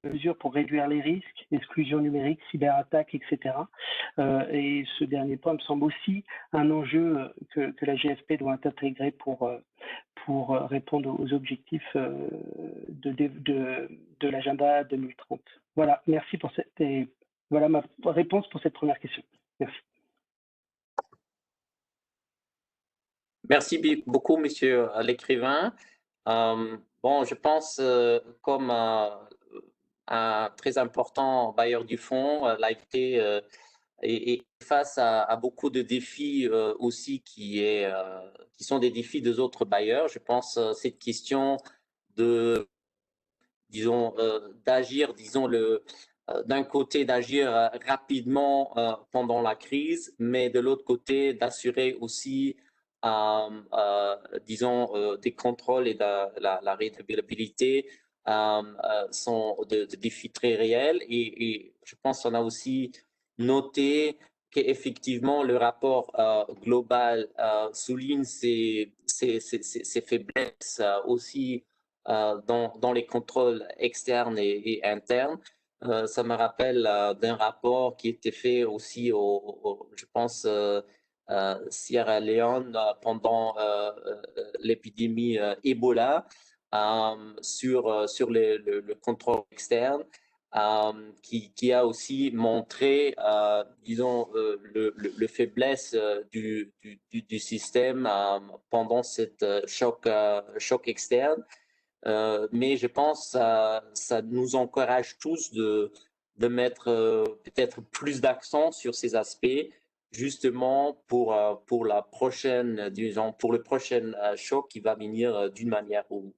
des mesures pour réduire les risques, exclusion numérique, cyberattaques, etc. Et ce dernier point me semble aussi un enjeu que la GFP doit intégrer pour répondre aux objectifs de l'agenda 2030. Voilà, merci voilà ma réponse pour cette première question. Merci. Merci beaucoup, monsieur l'écrivain. Bon, je pense comme un très important bailleur du fonds, l'AFT est face à beaucoup de défis aussi qui sont des défis des autres bailleurs. Je pense cette question d'agir, d'un côté d'agir rapidement pendant la crise, mais de l'autre côté d'assurer aussi des contrôles et de la rétabillabilité sont de défis très réels. Et je pense qu'on a aussi noté qu'effectivement le rapport global souligne ces faiblesses aussi dans les contrôles externes et internes. Ça me rappelle d'un rapport qui était fait aussi, je pense, Sierra Leone pendant l'épidémie Ebola sur le contrôle externe, qui a aussi montré, disons, le faiblesse du système pendant cette choc externe. Mais je pense que ça nous encourage tous de mettre peut-être plus d'accent sur ces aspects, justement pour la prochaine, disons, pour le prochain choc qui va venir d'une manière ou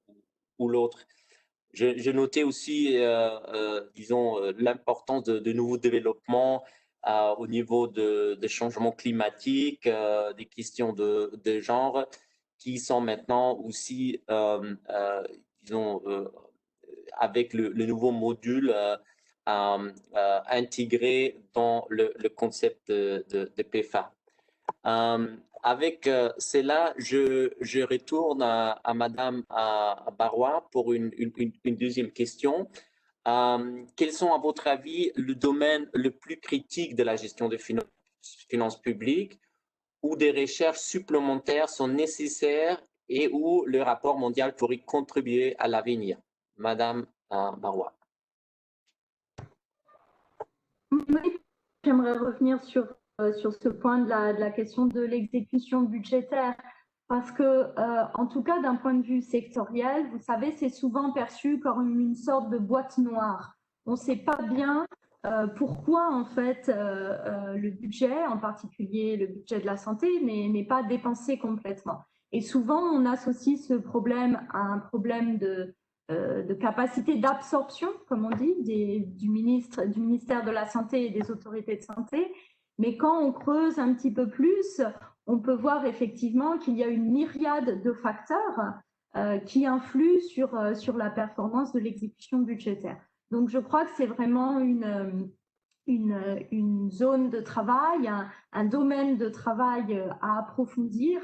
l'autre. J'ai noté aussi, disons, l'importance de nouveaux développements au niveau de changements climatiques, des questions de genre, qui sont maintenant aussi, disons, avec le nouveau module intégré dans le concept de PFA. Avec cela, je retourne à Madame Barois pour une deuxième question. Quels sont, à votre avis, le domaine le plus critique de la gestion des finances publiques où des recherches supplémentaires sont nécessaires et où le rapport mondial pourrait contribuer à l'avenir? Madame Barois. Oui, j'aimerais revenir sur ce point de la question de l'exécution budgétaire, parce que, en tout cas, d'un point de vue sectoriel, vous savez, c'est souvent perçu comme une sorte de boîte noire. On ne sait pas bien pourquoi, en fait, le budget, en particulier le budget de la santé, n'est pas dépensé complètement. Et souvent, on associe ce problème à un problème de capacité d'absorption, comme on dit, du ministère de la Santé et des autorités de santé. Mais quand on creuse un petit peu plus, on peut voir effectivement qu'il y a une myriade de facteurs qui influent sur la performance de l'exécution budgétaire. Donc, je crois que c'est vraiment une zone de travail, un domaine de travail à approfondir.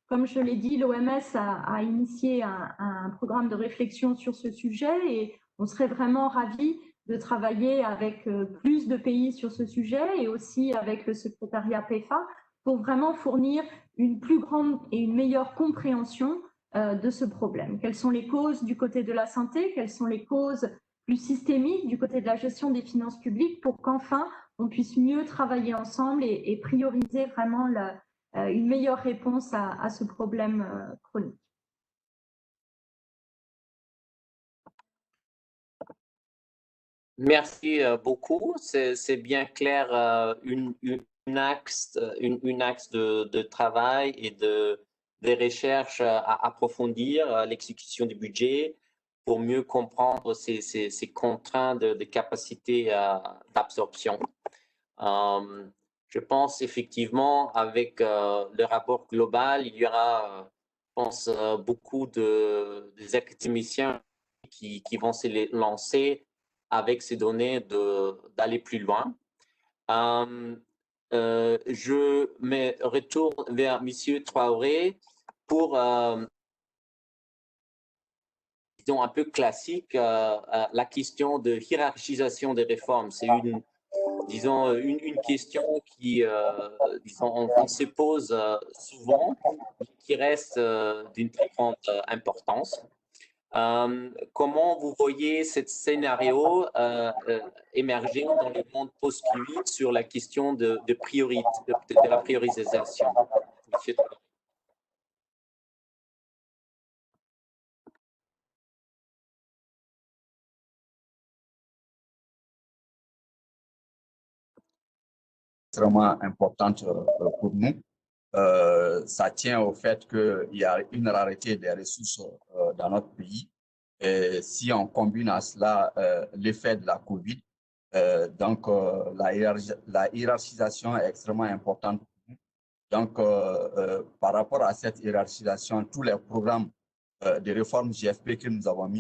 Comme je l'ai dit, l'OMS a initié un programme de réflexion sur ce sujet et on serait vraiment ravis de travailler avec plus de pays sur ce sujet et aussi avec le secrétariat PFA pour vraiment fournir une plus grande et une meilleure compréhension de ce problème. Quelles sont les causes du côté de la santé? Quelles sont les causes plus systémiques du côté de la gestion des finances publiques pour qu'enfin on puisse mieux travailler ensemble et prioriser vraiment une meilleure réponse à ce problème chronique. Merci beaucoup. C'est bien clair, une axe de travail et des recherches à approfondir l'exécution du budget pour mieux comprendre ces contraintes de capacité d'absorption. Je pense effectivement avec le rapport global, il y aura, je pense, beaucoup des académiciens qui vont se lancer avec ces données d'aller plus loin. Je me retourne vers M. Traoré pour, disons, un peu classique, la question de hiérarchisation des réformes. C'est disons, une question qui, disons, on se pose souvent, mais qui reste d'une très grande importance. Comment vous voyez ce scénario émerger dans le monde post-Covid sur la question de la priorisation? Monsieur. Extrêmement importante pour nous. Ça tient au fait qu'il y a une rareté des ressources dans notre pays. Et si on combine à cela l'effet de la COVID, donc la hiérarchisation est extrêmement importante pour nous. Donc, par rapport à cette hiérarchisation, tous les programmes de réforme GFP que nous avons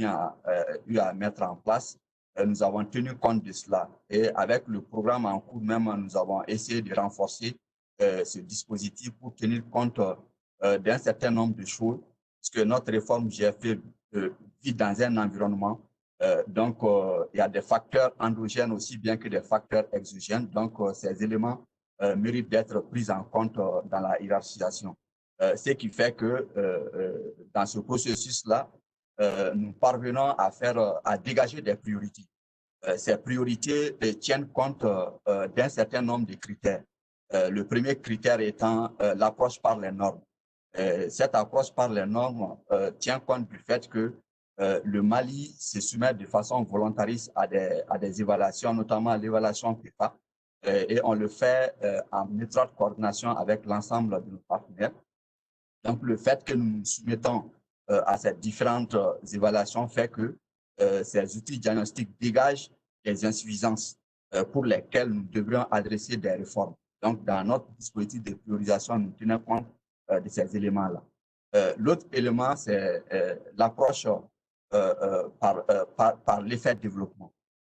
eu à mettre en place, nous avons tenu compte de cela. Et avec le programme en cours même, nous avons essayé de renforcer ce dispositif pour tenir compte d'un certain nombre de choses, parce que notre réforme GFP vit dans un environnement. Donc, il y a des facteurs endogènes aussi bien que des facteurs exogènes. Donc, ces éléments méritent d'être prises en compte dans la hiérarchisation. Ce qui fait que dans ce processus-là, nous parvenons à dégager des priorités. Ces priorités tiennent compte d'un certain nombre de critères. Le premier critère étant l'approche par les normes. Cette approche par les normes tient compte du fait que le Mali se soumet de façon volontariste à des évaluations, notamment l'évaluation PEPA, et on le fait en étroite coordination avec l'ensemble de nos partenaires. Donc, le fait que nous nous soumettons à ces différentes évaluations fait que ces outils diagnostiques dégagent des insuffisances pour lesquelles nous devrions adresser des réformes. Donc, dans notre dispositif de priorisation, nous tenons compte de ces éléments-là. L'autre élément, c'est l'approche par l'effet de développement.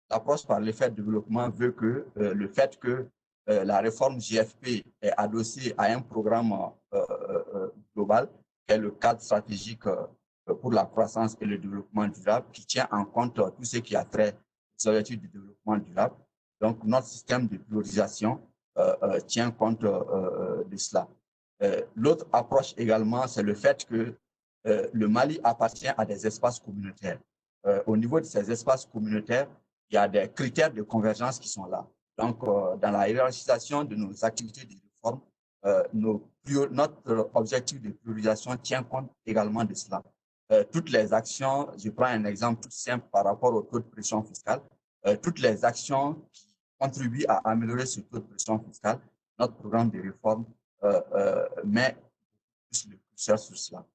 L'approche par l'effet de développement veut que le fait que la réforme JFP est adossée à un programme global, qui est le cadre stratégique pour la croissance et le développement durable, qui tient en compte tout ce qui a trait aux objectifs du développement durable. Donc, notre système de priorisation tient compte de cela. L'autre approche également, c'est le fait que le Mali appartient à des espaces communautaires. Au niveau de ces espaces communautaires, il y a des critères de convergence qui sont là. Donc, dans la hiérarchisation de nos activités de réforme, notre objectif de priorisation tient compte également de cela. Toutes les actions, je prends un exemple tout simple par rapport au taux de pression fiscale, toutes les actions qui contribuent à améliorer ce taux de pression fiscale, notre programme de réforme met plus le curseur sur cela.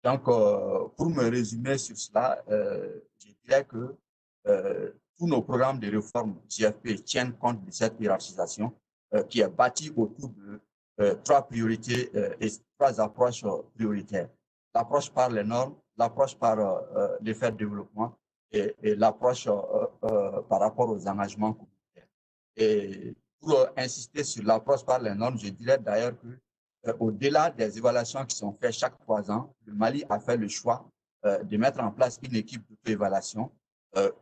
Donc, pour me résumer sur cela, je dirais que tous nos programmes de réforme JFP tiennent compte de cette hiérarchisation qui est bâtie autour de trois priorités et trois approches prioritaires. L'approche par les normes, l'approche par l'effet de développement et l'approche par rapport aux engagements communautaires. Et pour insister sur l'approche par les normes, je dirais d'ailleurs que au-delà des évaluations qui sont faites chaque 3 ans, le Mali a fait le choix de mettre en place une équipe d'auto-évaluation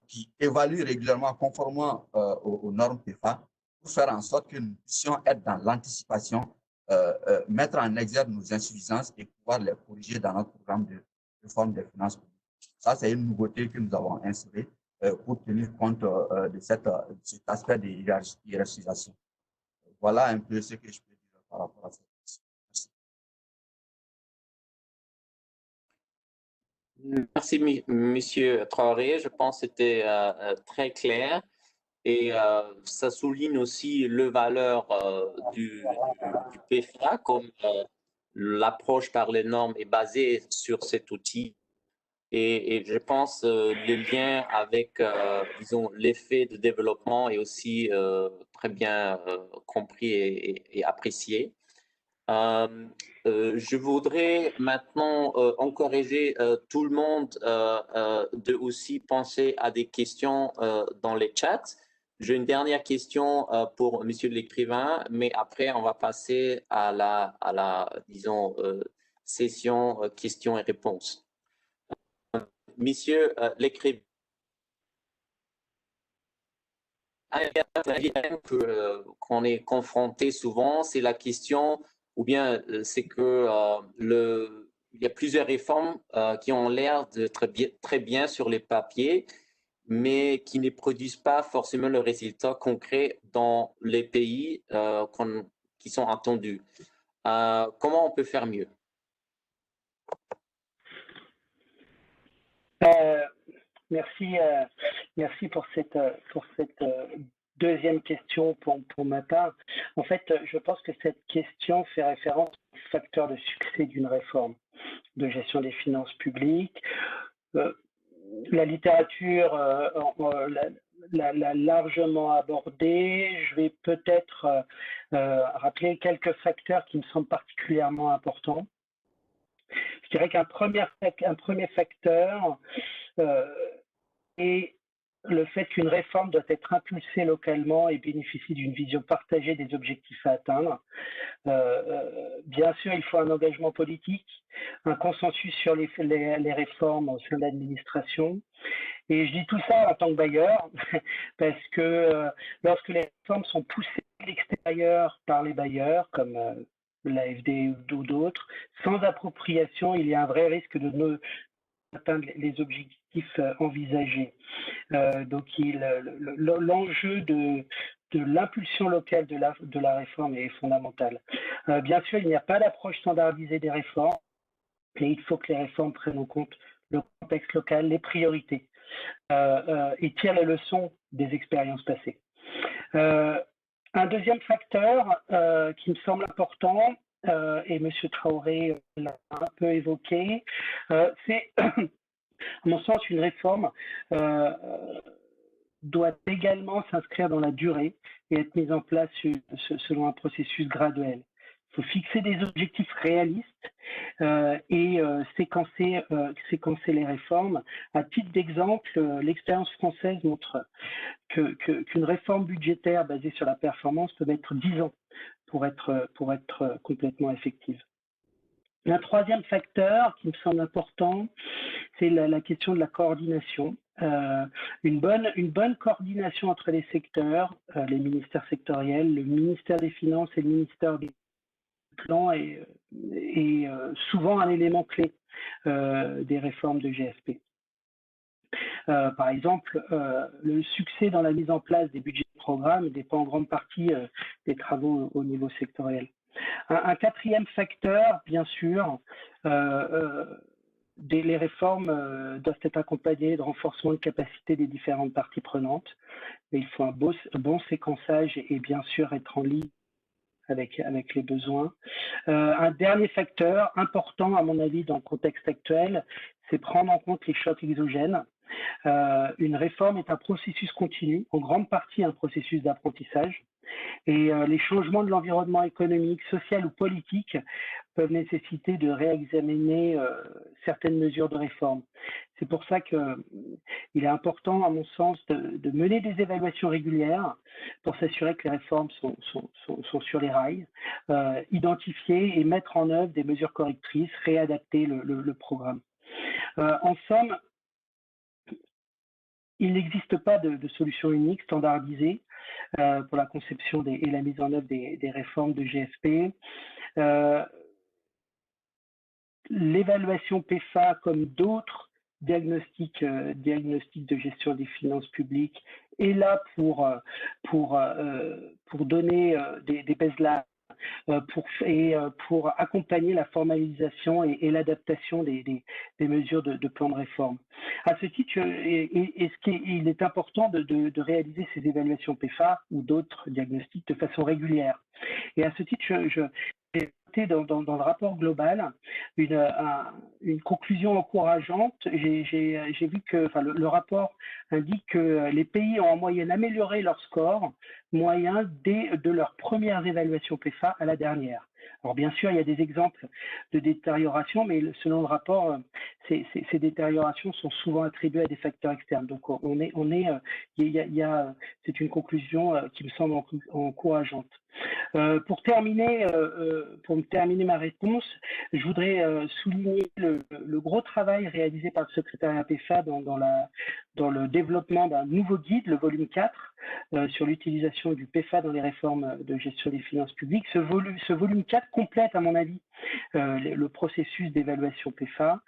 qui évalue régulièrement conformément aux normes PEPA pour faire en sorte que nous puissions être dans l'anticipation, mettre en exergue nos insuffisances et pouvoir les corriger dans notre programme de réforme des finances publiques. Ça, c'est une nouveauté que nous avons insérée pour tenir compte de cet aspect de hiérarchisation. Voilà un peu ce que je peux dire par rapport à ça. Merci, Monsieur Traoré. Je pense que c'était très clair et ça souligne aussi la valeur du PFA comme l'approche par les normes est basée sur cet outil. Et je pense le lien avec, disons, l'effet de développement est aussi très bien compris et apprécié. Je voudrais maintenant encourager tout le monde de aussi penser à des questions dans les chats. J'ai une dernière question pour Monsieur l'écrivain, mais après on va passer à la disons, session questions et réponses. Monsieur l'écrivain, qu'on est confronté souvent, c'est la question, ou bien c'est que il y a plusieurs réformes qui ont l'air d'être très bien sur les papiers, mais qui ne produisent pas forcément le résultat concret dans les pays qui sont attendus. Comment on peut faire mieux? Merci pour cette deuxième question pour ma part. En fait, je pense que cette question fait référence au facteur de succès d'une réforme de gestion des finances publiques. La littérature l'a largement abordé. Je vais peut-être rappeler quelques facteurs qui me semblent particulièrement importants. Je dirais qu'un premier facteur est le fait qu'une réforme doit être impulsée localement et bénéficie d'une vision partagée des objectifs à atteindre. Bien sûr, il faut un engagement politique, un consensus sur les réformes au sein de l'administration. Et je dis tout ça en tant que bailleur, parce que lorsque les réformes sont poussées l'extérieur par les bailleurs, comme l'AFD ou d'autres. Sans appropriation, il y a un vrai risque de ne atteindre les objectifs envisagés. Donc, l'enjeu de l'impulsion locale de la réforme est fondamental. Bien sûr, il n'y a pas d'approche standardisée des réformes, et il faut que les réformes prennent en compte le contexte local, les priorités, et tirent les leçons des expériences passées. Un deuxième facteur qui me semble important, et M. Traoré l'a un peu évoqué, c'est, à mon sens, une réforme doit également s'inscrire dans la durée et être mise en place selon un processus graduel. Il faut fixer des objectifs réalistes et séquencer les réformes. À titre d'exemple, l'expérience française montre qu'une réforme budgétaire basée sur la performance peut mettre 10 ans pour être complètement effective. Un troisième facteur qui me semble important, c'est la question de la coordination. Une bonne coordination entre les secteurs, les ministères sectoriels, le ministère des Finances et le ministère des Plans est souvent un élément clé des réformes de GSP. Par exemple, le succès dans la mise en place des budgets de programme dépend en grande partie des travaux au niveau sectoriel. Un quatrième facteur, bien sûr, les réformes doivent être accompagnées de renforcement de capacité des différentes parties prenantes. Mais il faut un bon séquençage et bien sûr être en ligne avec les besoins. Un dernier facteur important, à mon avis, dans le contexte actuel, c'est prendre en compte les chocs exogènes. Une réforme est un processus continu, en grande partie un processus d'apprentissage. Et les changements de l'environnement économique, social ou politique peuvent nécessiter de réexaminer certaines mesures de réforme. C'est pour ça qu'il est important, à mon sens, de mener des évaluations régulières pour s'assurer que les réformes sont sur les rails, identifier et mettre en œuvre des mesures correctrices, réadapter le programme. En somme, il n'existe pas de solution unique, standardisée, pour la conception et la mise en œuvre des réformes de GSP. L'évaluation PEFA, comme d'autres diagnostics de gestion des finances publiques, est là pour donner des baselines, pour accompagner la formalisation et l'adaptation des mesures de plan de réforme. À ce titre, il est important de réaliser ces évaluations PEFA ou d'autres diagnostics de façon régulière. Et à ce titre, j'ai noté dans le rapport global une conclusion encourageante. J'ai vu que le rapport indique que les pays ont en moyenne amélioré leur score moyen dès de leurs premières évaluations PEFA à la dernière. Alors bien sûr, il y a des exemples de détérioration, mais selon le rapport, ces détériorations sont souvent attribuées à des facteurs externes. Donc c'est une conclusion qui me semble encourageante. Pour terminer ma réponse, je voudrais souligner le gros travail réalisé par le secrétariat PEFA dans le développement d'un nouveau guide, le volume 4, sur l'utilisation du PEFA dans les réformes de gestion des finances publiques. Ce volume 4 complète, à mon avis, le processus d'évaluation PEFA.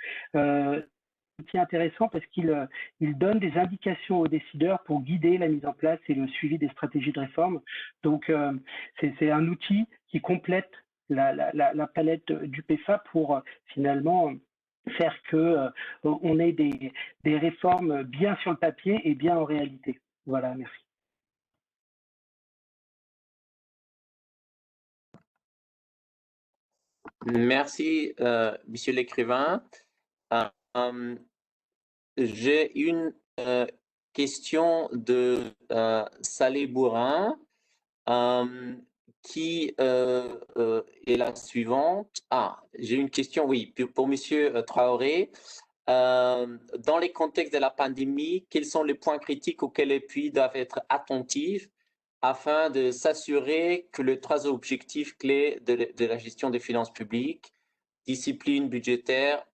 C'est intéressant parce qu'il donne des indications aux décideurs pour guider la mise en place et le suivi des stratégies de réforme. Donc, c'est un outil qui complète la palette du PEFA pour finalement faire qu'on ait des réformes bien sur le papier et bien en réalité. Voilà, merci. Merci, monsieur l'écrivain. J'ai une question de Salé Bourrin qui est la suivante. J'ai une question, oui, pour monsieur Traoré. Dans les contextes de la pandémie, quels sont les points critiques auxquels les pays doivent être attentifs afin de s'assurer que les trois objectifs clés de la gestion des finances publiques, discipline budgétaire,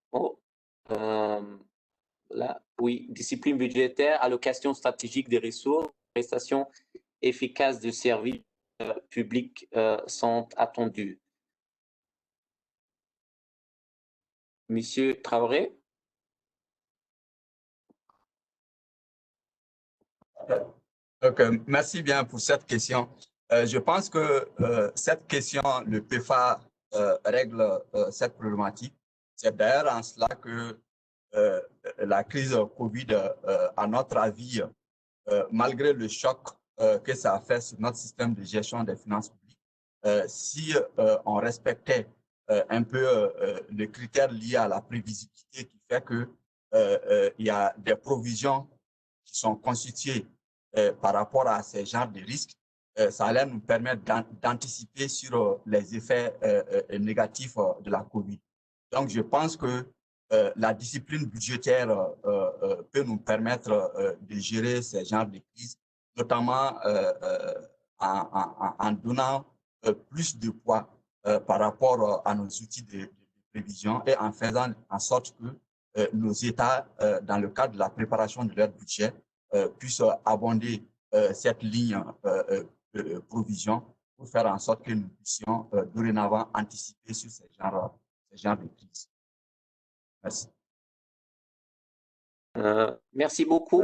discipline budgétaire, allocation stratégique des ressources, prestation efficace de services publiques sont attendues. Monsieur Traoré? Donc, merci bien pour cette question. Je pense que cette question, le PEFA règle cette problématique. C'est d'ailleurs en cela que la crise Covid, à notre avis, malgré le choc que ça a fait sur notre système de gestion des finances publiques, si on respectait un peu les critères liés à la prévisibilité qui fait que il y a des provisions qui sont constituées par rapport à ces genres de risques, ça allait nous permettre d'anticiper sur les effets négatifs de la COVID. Donc, je pense que la discipline budgétaire peut nous permettre de gérer ces genres de crises, notamment en donnant plus de poids par rapport à nos outils de prévision et en faisant en sorte que nos États, dans le cadre de la préparation de leur budget, puissent abonder cette ligne provision pour faire en sorte que nous puissions dorénavant anticiper sur ces genres de crises. Merci. Merci beaucoup.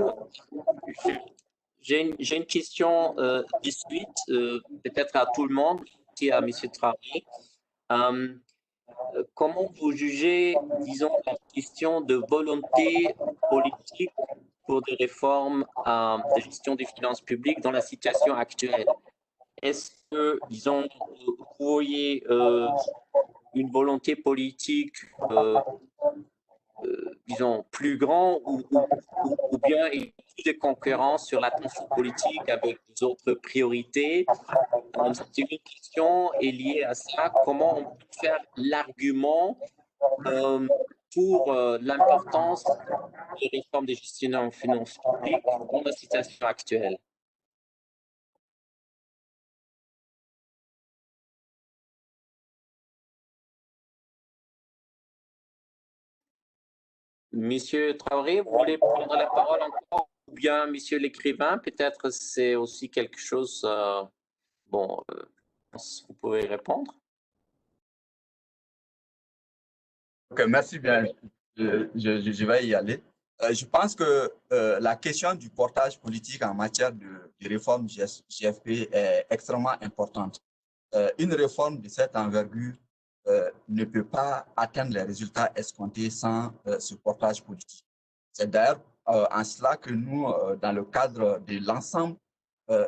J'ai une question de suite, peut-être à tout le monde, aussi à M. Traoré. Comment vous jugez, disons, la question de volonté politique pour des réformes de gestion des finances publiques dans la situation actuelle? Est-ce que, disons, vous voyez une volonté politique disons, plus grand ou bien il y a plus de concurrence sur l'attention politique avec d'autres priorités? C'est une question est liée à ça. Comment on peut faire l'argument pour l'importance des réformes de gestion en finances publiques dans la situation actuelle? Monsieur Traoré, vous voulez prendre la parole encore? Ou bien Monsieur l'écrivain, peut-être c'est aussi quelque chose, bon, vous pouvez répondre. Ok, merci bien, je vais y aller. Je pense que la question du portage politique en matière de réforme GFP est extrêmement importante. Une réforme de cette envergure ne peut pas atteindre les résultats escomptés sans ce portage politique. C'est d'ailleurs en cela que nous, dans le cadre de l'ensemble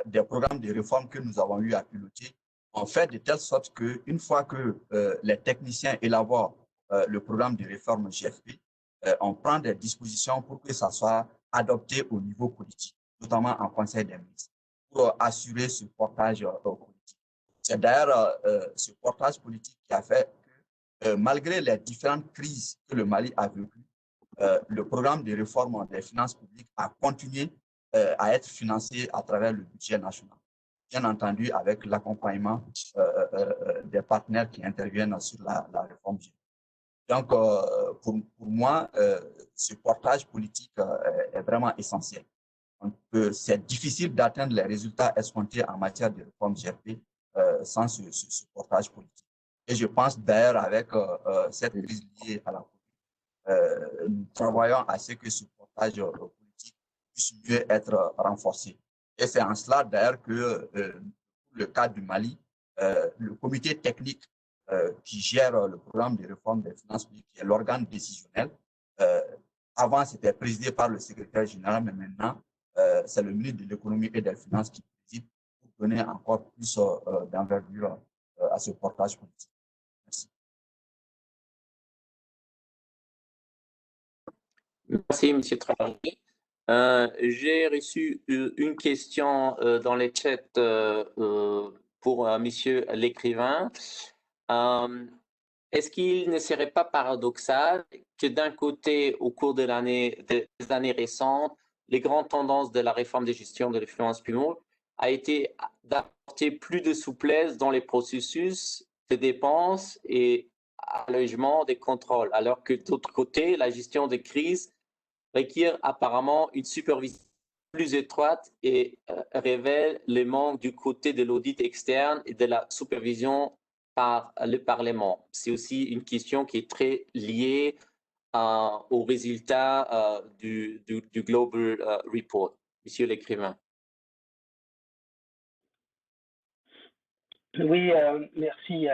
des programmes de réforme que nous avons eu à piloter, on fait de telle sorte qu'une fois que les techniciens élaborent le programme de réforme GFP, on prend des dispositions pour que ça soit adopté au niveau politique, notamment en Conseil des ministres, pour assurer ce portage politique. C'est d'ailleurs ce portage politique qui a fait que, malgré les différentes crises que le Mali a vécues, le programme de réforme des finances publiques a continué à être financé à travers le budget national. Bien entendu, avec l'accompagnement des partenaires qui interviennent sur la réforme. Donc, pour moi, ce portage politique est vraiment essentiel. C'est difficile d'atteindre les résultats escomptés en matière de réforme GFP sans ce portage politique. Et je pense d'ailleurs avec cette crise liée à la COVID, nous travaillons à ce que ce portage politique puisse mieux être renforcé. Et c'est en cela d'ailleurs que, pour le cas du Mali, le comité technique qui gère le programme de réforme des finances publiques, qui est l'organe décisionnel, avant c'était présidé par le secrétaire général, mais maintenant c'est le ministre de l'économie et des finances qui préside pour donner encore plus d'envergure à ce portage politique. Merci. Merci, M. Traoré. J'ai reçu une question dans les chats pour M. l'écrivain. Est-ce qu'il ne serait pas paradoxal que d'un côté, au cours des années récentes, les grandes tendances de la réforme de gestion de les finances publiques a été d'apporter plus de souplesse dans les processus de dépenses et allègement des contrôles, alors que d'autre côté, la gestion des crises requiert apparemment une supervision plus étroite et révèle le manque du côté de l'audit externe et de la supervision par le Parlement. C'est aussi une question qui est très liée aux résultats du Global Report. Monsieur l'écrivain. Oui, merci.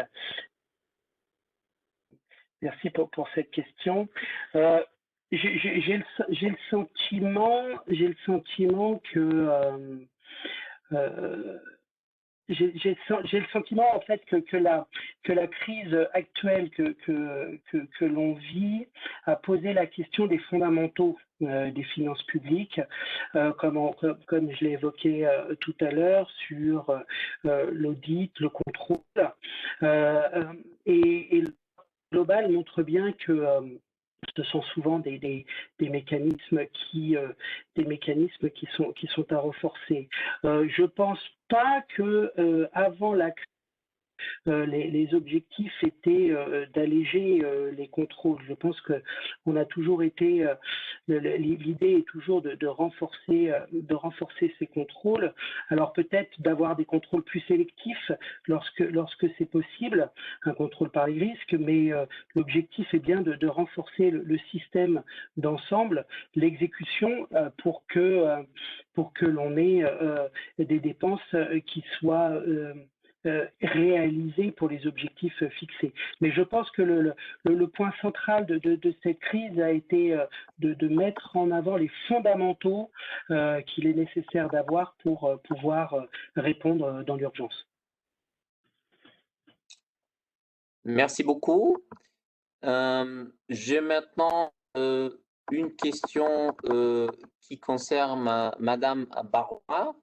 Merci pour cette question. J'ai le sentiment que j'ai le sentiment en fait que la crise actuelle que l'on vit a posé la question des fondamentaux des finances publiques, comme je l'ai évoqué tout à l'heure sur l'audit, le contrôle, et le global montre bien que ce sont souvent des mécanismes qui sont à renforcer. Je pense pas que avant la crise, les objectifs étaient d'alléger les contrôles. Je pense que on a toujours été, l'idée est toujours de renforcer ces contrôles. Alors peut-être d'avoir des contrôles plus sélectifs lorsque c'est possible, un contrôle par les risques, mais l'objectif est bien de renforcer le système d'ensemble, l'exécution pour que l'on ait des dépenses qui soient réalisés pour les objectifs fixés. Mais je pense que le point central de cette crise a été de mettre en avant les fondamentaux qu'il est nécessaire d'avoir pour pouvoir répondre dans l'urgence. Merci beaucoup. J'ai maintenant une question qui concerne Madame Barois.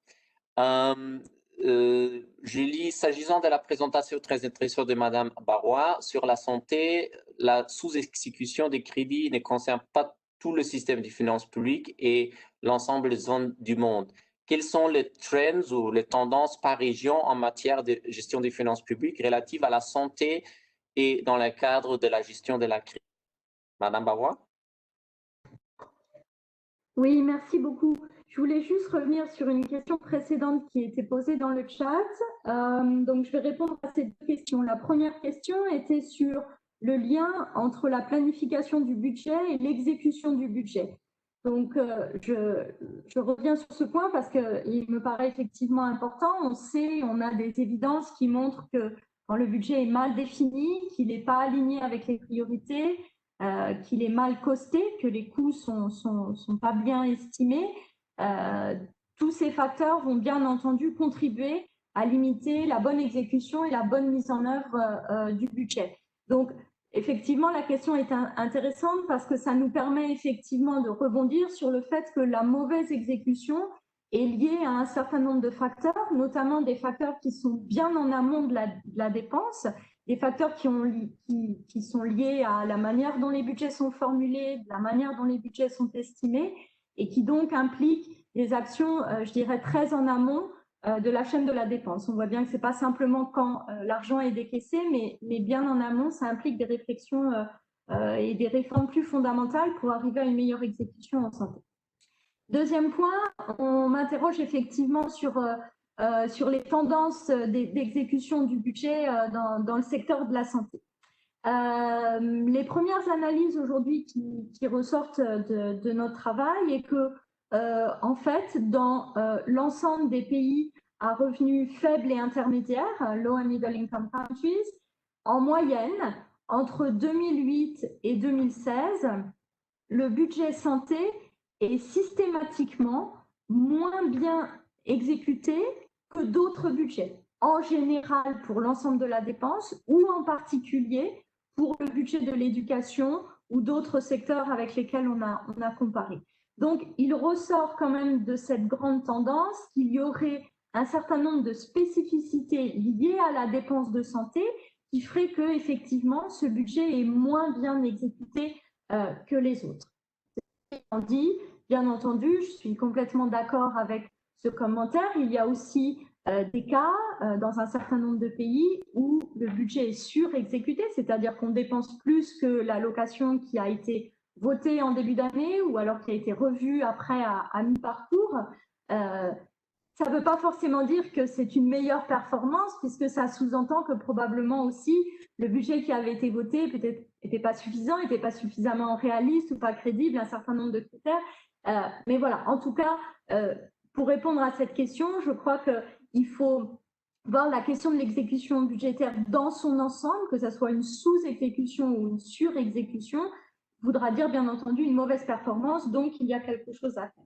Je lis, s'agissant de la présentation très intéressante de Madame Barois sur la santé, la sous-exécution des crédits ne concerne pas tout le système des finances publiques et l'ensemble des zones du monde. Quels sont les trends ou les tendances par région en matière de gestion des finances publiques relatives à la santé et dans le cadre de la gestion de la crise? Madame Barois? Oui, merci beaucoup. Je voulais juste revenir sur une question précédente qui était posée dans le chat. Donc, je vais répondre à ces deux questions. La première question était sur le lien entre la planification du budget et l'exécution du budget. Donc, je reviens sur ce point parce qu'il me paraît effectivement important. On a des évidences qui montrent que quand le budget est mal défini, qu'il n'est pas aligné avec les priorités, qu'il est mal costé, que les coûts sont pas bien estimés, tous ces facteurs vont bien entendu contribuer à limiter la bonne exécution et la bonne mise en œuvre du budget. Donc, effectivement, la question est intéressante parce que ça nous permet effectivement de rebondir sur le fait que la mauvaise exécution est liée à un certain nombre de facteurs, notamment des facteurs qui sont bien en amont de la dépense, des facteurs qui sont liés à la manière dont les budgets sont formulés, de la manière dont les budgets sont estimés, et qui donc impliquent des actions, je dirais, très en amont de la chaîne de la dépense. On voit bien que ce n'est pas simplement quand l'argent est décaissé, mais bien en amont, ça implique des réflexions et des réformes plus fondamentales pour arriver à une meilleure exécution en santé. Deuxième point, on m'interroge effectivement sur les tendances d'exécution du budget dans le secteur de la santé. Les premières analyses aujourd'hui qui ressortent de notre travail est que, en fait, dans l'ensemble des pays à revenus faibles et intermédiaires, low and middle income countries, en moyenne, entre 2008 et 2016, le budget santé est systématiquement moins bien exécuté que d'autres budgets, en général pour l'ensemble de la dépense ou en particulier pour le budget de l'éducation ou d'autres secteurs avec lesquels on a comparé. Donc, il ressort quand même de cette grande tendance qu'il y aurait un certain nombre de spécificités liées à la dépense de santé qui ferait que, effectivement, ce budget est moins bien exécuté que les autres. Dit, bien entendu, je suis complètement d'accord avec ce commentaire. Il y a aussi des cas dans un certain nombre de pays où le budget est surexécuté, c'est-à-dire qu'on dépense plus que l'allocation qui a été votée en début d'année ou alors qui a été revue après à mi-parcours. ça ne veut pas forcément dire que c'est une meilleure performance, puisque ça sous-entend que probablement aussi le budget qui avait été voté peut-être n'était pas suffisant, n'était pas suffisamment réaliste ou pas crédible, un certain nombre de critères. Mais voilà, en tout cas, pour répondre à cette question, je crois qu'il faut voir la question de l'exécution budgétaire dans son ensemble, que ce soit une sous-exécution ou une sur-exécution, voudra dire bien entendu une mauvaise performance, donc il y a quelque chose à faire.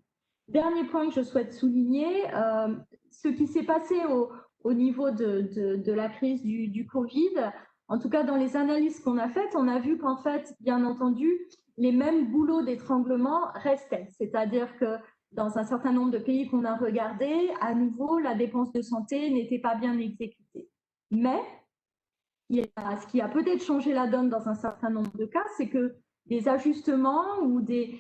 Dernier point que je souhaite souligner, ce qui s'est passé au niveau de la crise du Covid, en tout cas dans les analyses qu'on a faites, on a vu qu'en fait, bien entendu, les mêmes boulots d'étranglement restaient. C'est-à-dire que dans un certain nombre de pays qu'on a regardés, à nouveau, la dépense de santé n'était pas bien exécutée. Mais ce qui a peut-être changé la donne dans un certain nombre de cas, c'est que des ajustements ou des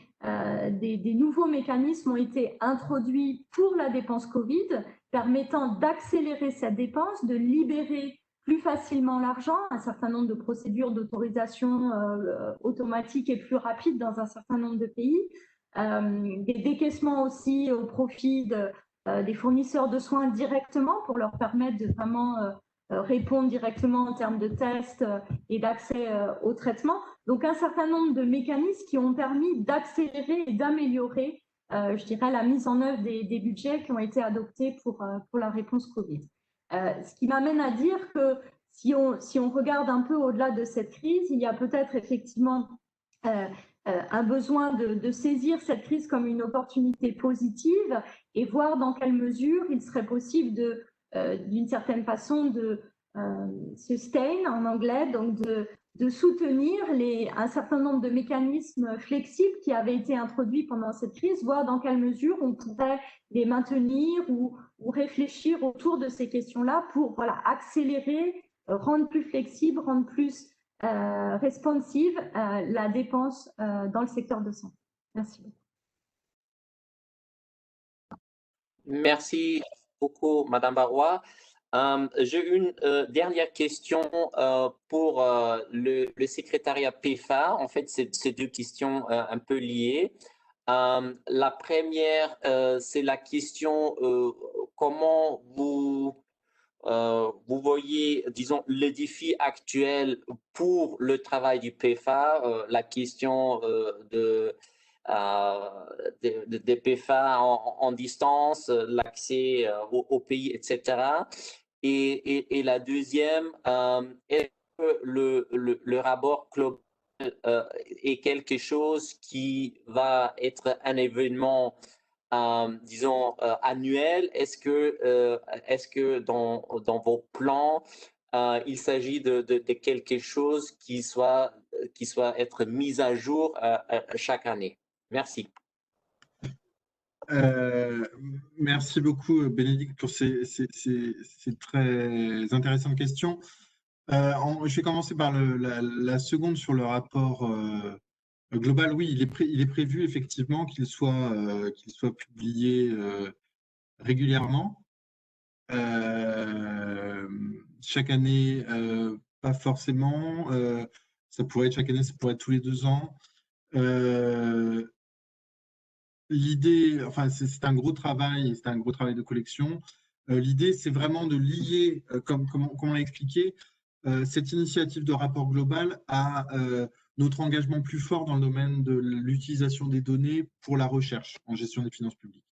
nouveaux mécanismes ont été introduits pour la dépense Covid, permettant d'accélérer cette dépense, de libérer plus facilement l'argent, un certain nombre de procédures d'autorisation automatique et plus rapides dans un certain nombre de pays, des décaissements aussi au profit des fournisseurs de soins directement pour leur permettre de vraiment répondre directement en termes de tests et d'accès au traitement. Donc, un certain nombre de mécanismes qui ont permis d'accélérer et d'améliorer, je dirais, la mise en œuvre des budgets qui ont été adoptés pour la réponse Covid. Ce qui m'amène à dire que si on regarde un peu au-delà de cette crise, il y a peut-être effectivement un besoin de saisir cette crise comme une opportunité positive et voir dans quelle mesure il serait possible d'une certaine façon de sustain en anglais, donc de soutenir un certain nombre de mécanismes flexibles qui avaient été introduits pendant cette crise, voir dans quelle mesure on pourrait les maintenir ou réfléchir autour de ces questions-là pour accélérer, rendre plus flexible, rendre plus responsive la dépense dans le secteur de santé. Merci beaucoup. Merci beaucoup, Madame Barois. J'ai une dernière question pour le secrétariat PEFA. En fait, c'est deux questions un peu liées. La première, c'est la question comment vous voyez, disons, le défi actuel pour le travail du PEFA, la question des PEFA en distance, l'accès au pays, etc. Et la deuxième, est-ce que le rapport global est quelque chose qui va être un événement disons, annuel? Est-ce que dans vos plans, il s'agit de quelque chose qui soit être mis à jour chaque année? Merci. Merci beaucoup, Bénédicte, pour ces très intéressantes questions. Je vais commencer par la seconde sur le rapport global. Oui, il est prévu effectivement qu'il soit publié régulièrement. Chaque année, pas forcément. Ça pourrait être chaque année, ça pourrait être tous les 2 ans. L'idée, enfin, c'est un gros travail, c'est un gros travail de collection. L'idée, c'est vraiment de lier, comme on l'a expliqué, cette initiative de rapport global à notre engagement plus fort dans le domaine de l'utilisation des données pour la recherche en gestion des finances publiques.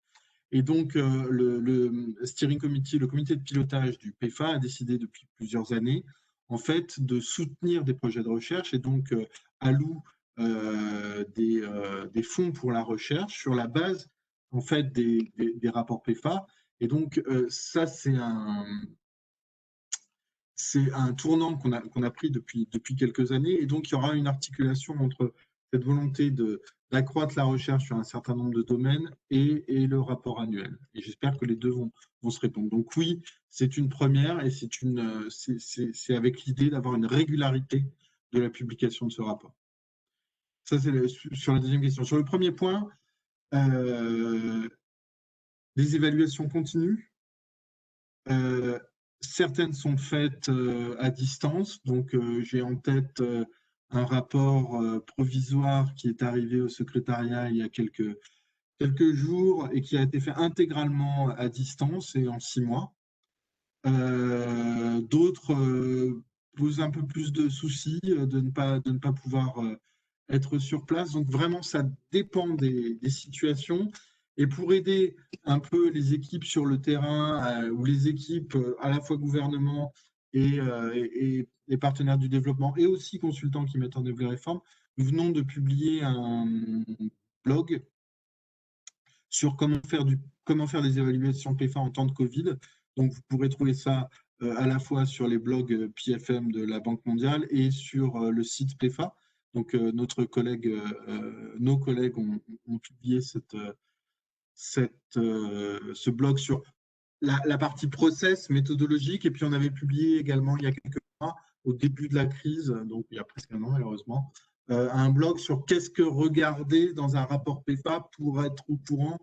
Et donc, le steering committee, le comité de pilotage du PEFA a décidé depuis plusieurs années, en fait, de soutenir des projets de recherche et donc alloue des fonds pour la recherche sur la base, en fait, des rapports PEFA. Et donc, ça, c'est un tournant qu'on a pris depuis quelques années. Et donc, il y aura une articulation entre cette volonté d'accroître la recherche sur un certain nombre de domaines et le rapport annuel. Et j'espère que les deux vont se répondre. Donc oui, c'est une première et c'est avec l'idée d'avoir une régularité de la publication de ce rapport. Ça, c'est sur la deuxième question. Sur le premier point, les évaluations continuent. Certaines sont faites à distance. Donc, j'ai en tête un rapport provisoire qui est arrivé au secrétariat il y a quelques quelques jours et qui a été fait intégralement à distance et en 6 mois. D'autres posent un peu plus de soucis de ne pas pouvoir être sur place. Donc vraiment, ça dépend des situations. Et pour aider un peu les équipes sur le terrain ou les équipes à la fois gouvernement et partenaires du développement et aussi consultants qui mettent en œuvre les réformes, nous venons de publier un blog sur comment faire des évaluations PFA en temps de Covid. Donc, vous pourrez trouver ça à la fois sur les blogs PFM de la Banque mondiale et sur le site PFA. Donc, nos collègues ont publié ce blog sur la partie process méthodologique. Et puis, on avait publié également il y a quelques mois, au début de la crise, donc il y a presque un an malheureusement, un blog sur qu'est-ce que regarder dans un rapport PFA pour être au courant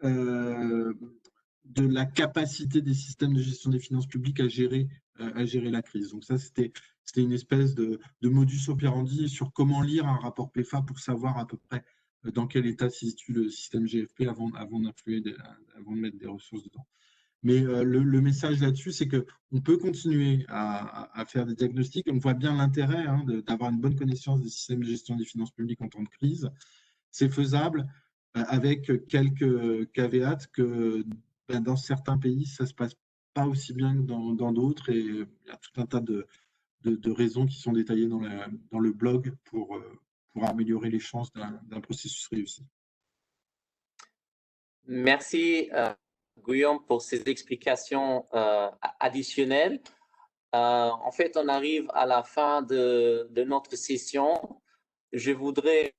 de la capacité des systèmes de gestion des finances publiques à gérer la crise. Donc ça, c'était une espèce de modus operandi sur comment lire un rapport PFA pour savoir à peu près dans quel état se situe le système GFP avant de mettre des ressources dedans. Mais le message là-dessus, c'est qu'on peut continuer à faire des diagnostics. On voit bien l'intérêt d'avoir une bonne connaissance des systèmes de gestion des finances publiques en temps de crise. C'est faisable avec quelques caveats que dans certains pays, ça ne se passe pas aussi bien que dans d'autres. Et il y a tout un tas de raisons qui sont détaillées dans le blog pour améliorer les chances d'un processus réussi. Merci, Guillaume, pour ces explications additionnelles. En fait, on arrive à la fin de notre session. Je voudrais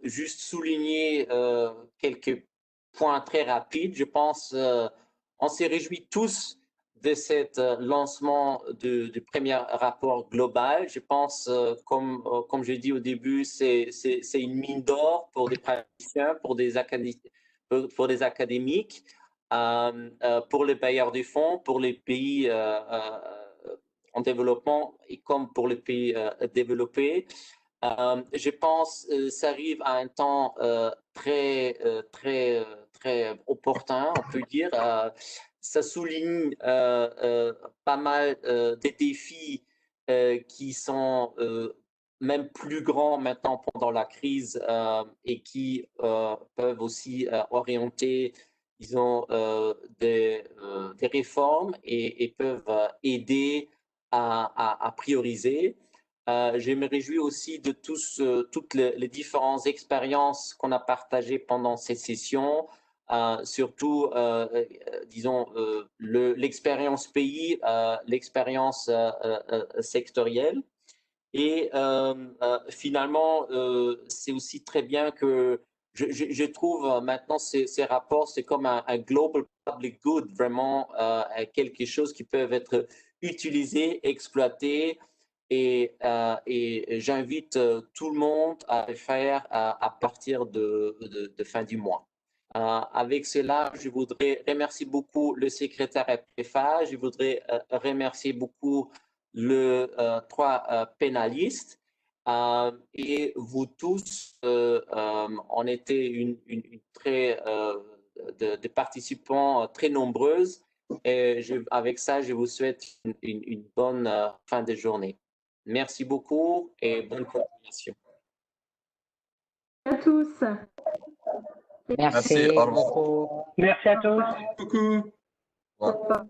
juste souligner quelques points très rapides. Je pense on s'est réjouis tous de cet lancement du premier rapport global. Je pense, comme j'ai dit au début, c'est une mine d'or pour des praticiens, pour des académiques, pour les bailleurs de fonds, pour les pays en développement et comme pour les pays développés. Je pense que ça arrive à un temps très opportun, on peut dire. Ça souligne pas mal des défis qui sont même plus grands maintenant pendant la crise et qui peuvent aussi orienter, disons, des réformes et peuvent aider à prioriser. Je me réjouis aussi de toutes les différentes expériences qu'on a partagées pendant cette session, surtout, disons, l'expérience pays, l'expérience sectorielle. Et finalement, c'est aussi très bien que je trouve maintenant ces rapports, c'est comme un global public good, vraiment quelque chose qui peut être utilisé, exploité. Et j'invite tout le monde à le faire à partir de fin du mois. Avec cela, je voudrais remercier beaucoup le secrétaire PFA, je voudrais remercier beaucoup les 3 pénalistes et vous tous. On était une très de participants très nombreuses. Et avec ça, je vous souhaite une bonne fin de journée. Merci beaucoup et bonne continuation. À tous. Merci, au revoir. beaucoup. Merci à tous. Beaucoup. Au revoir.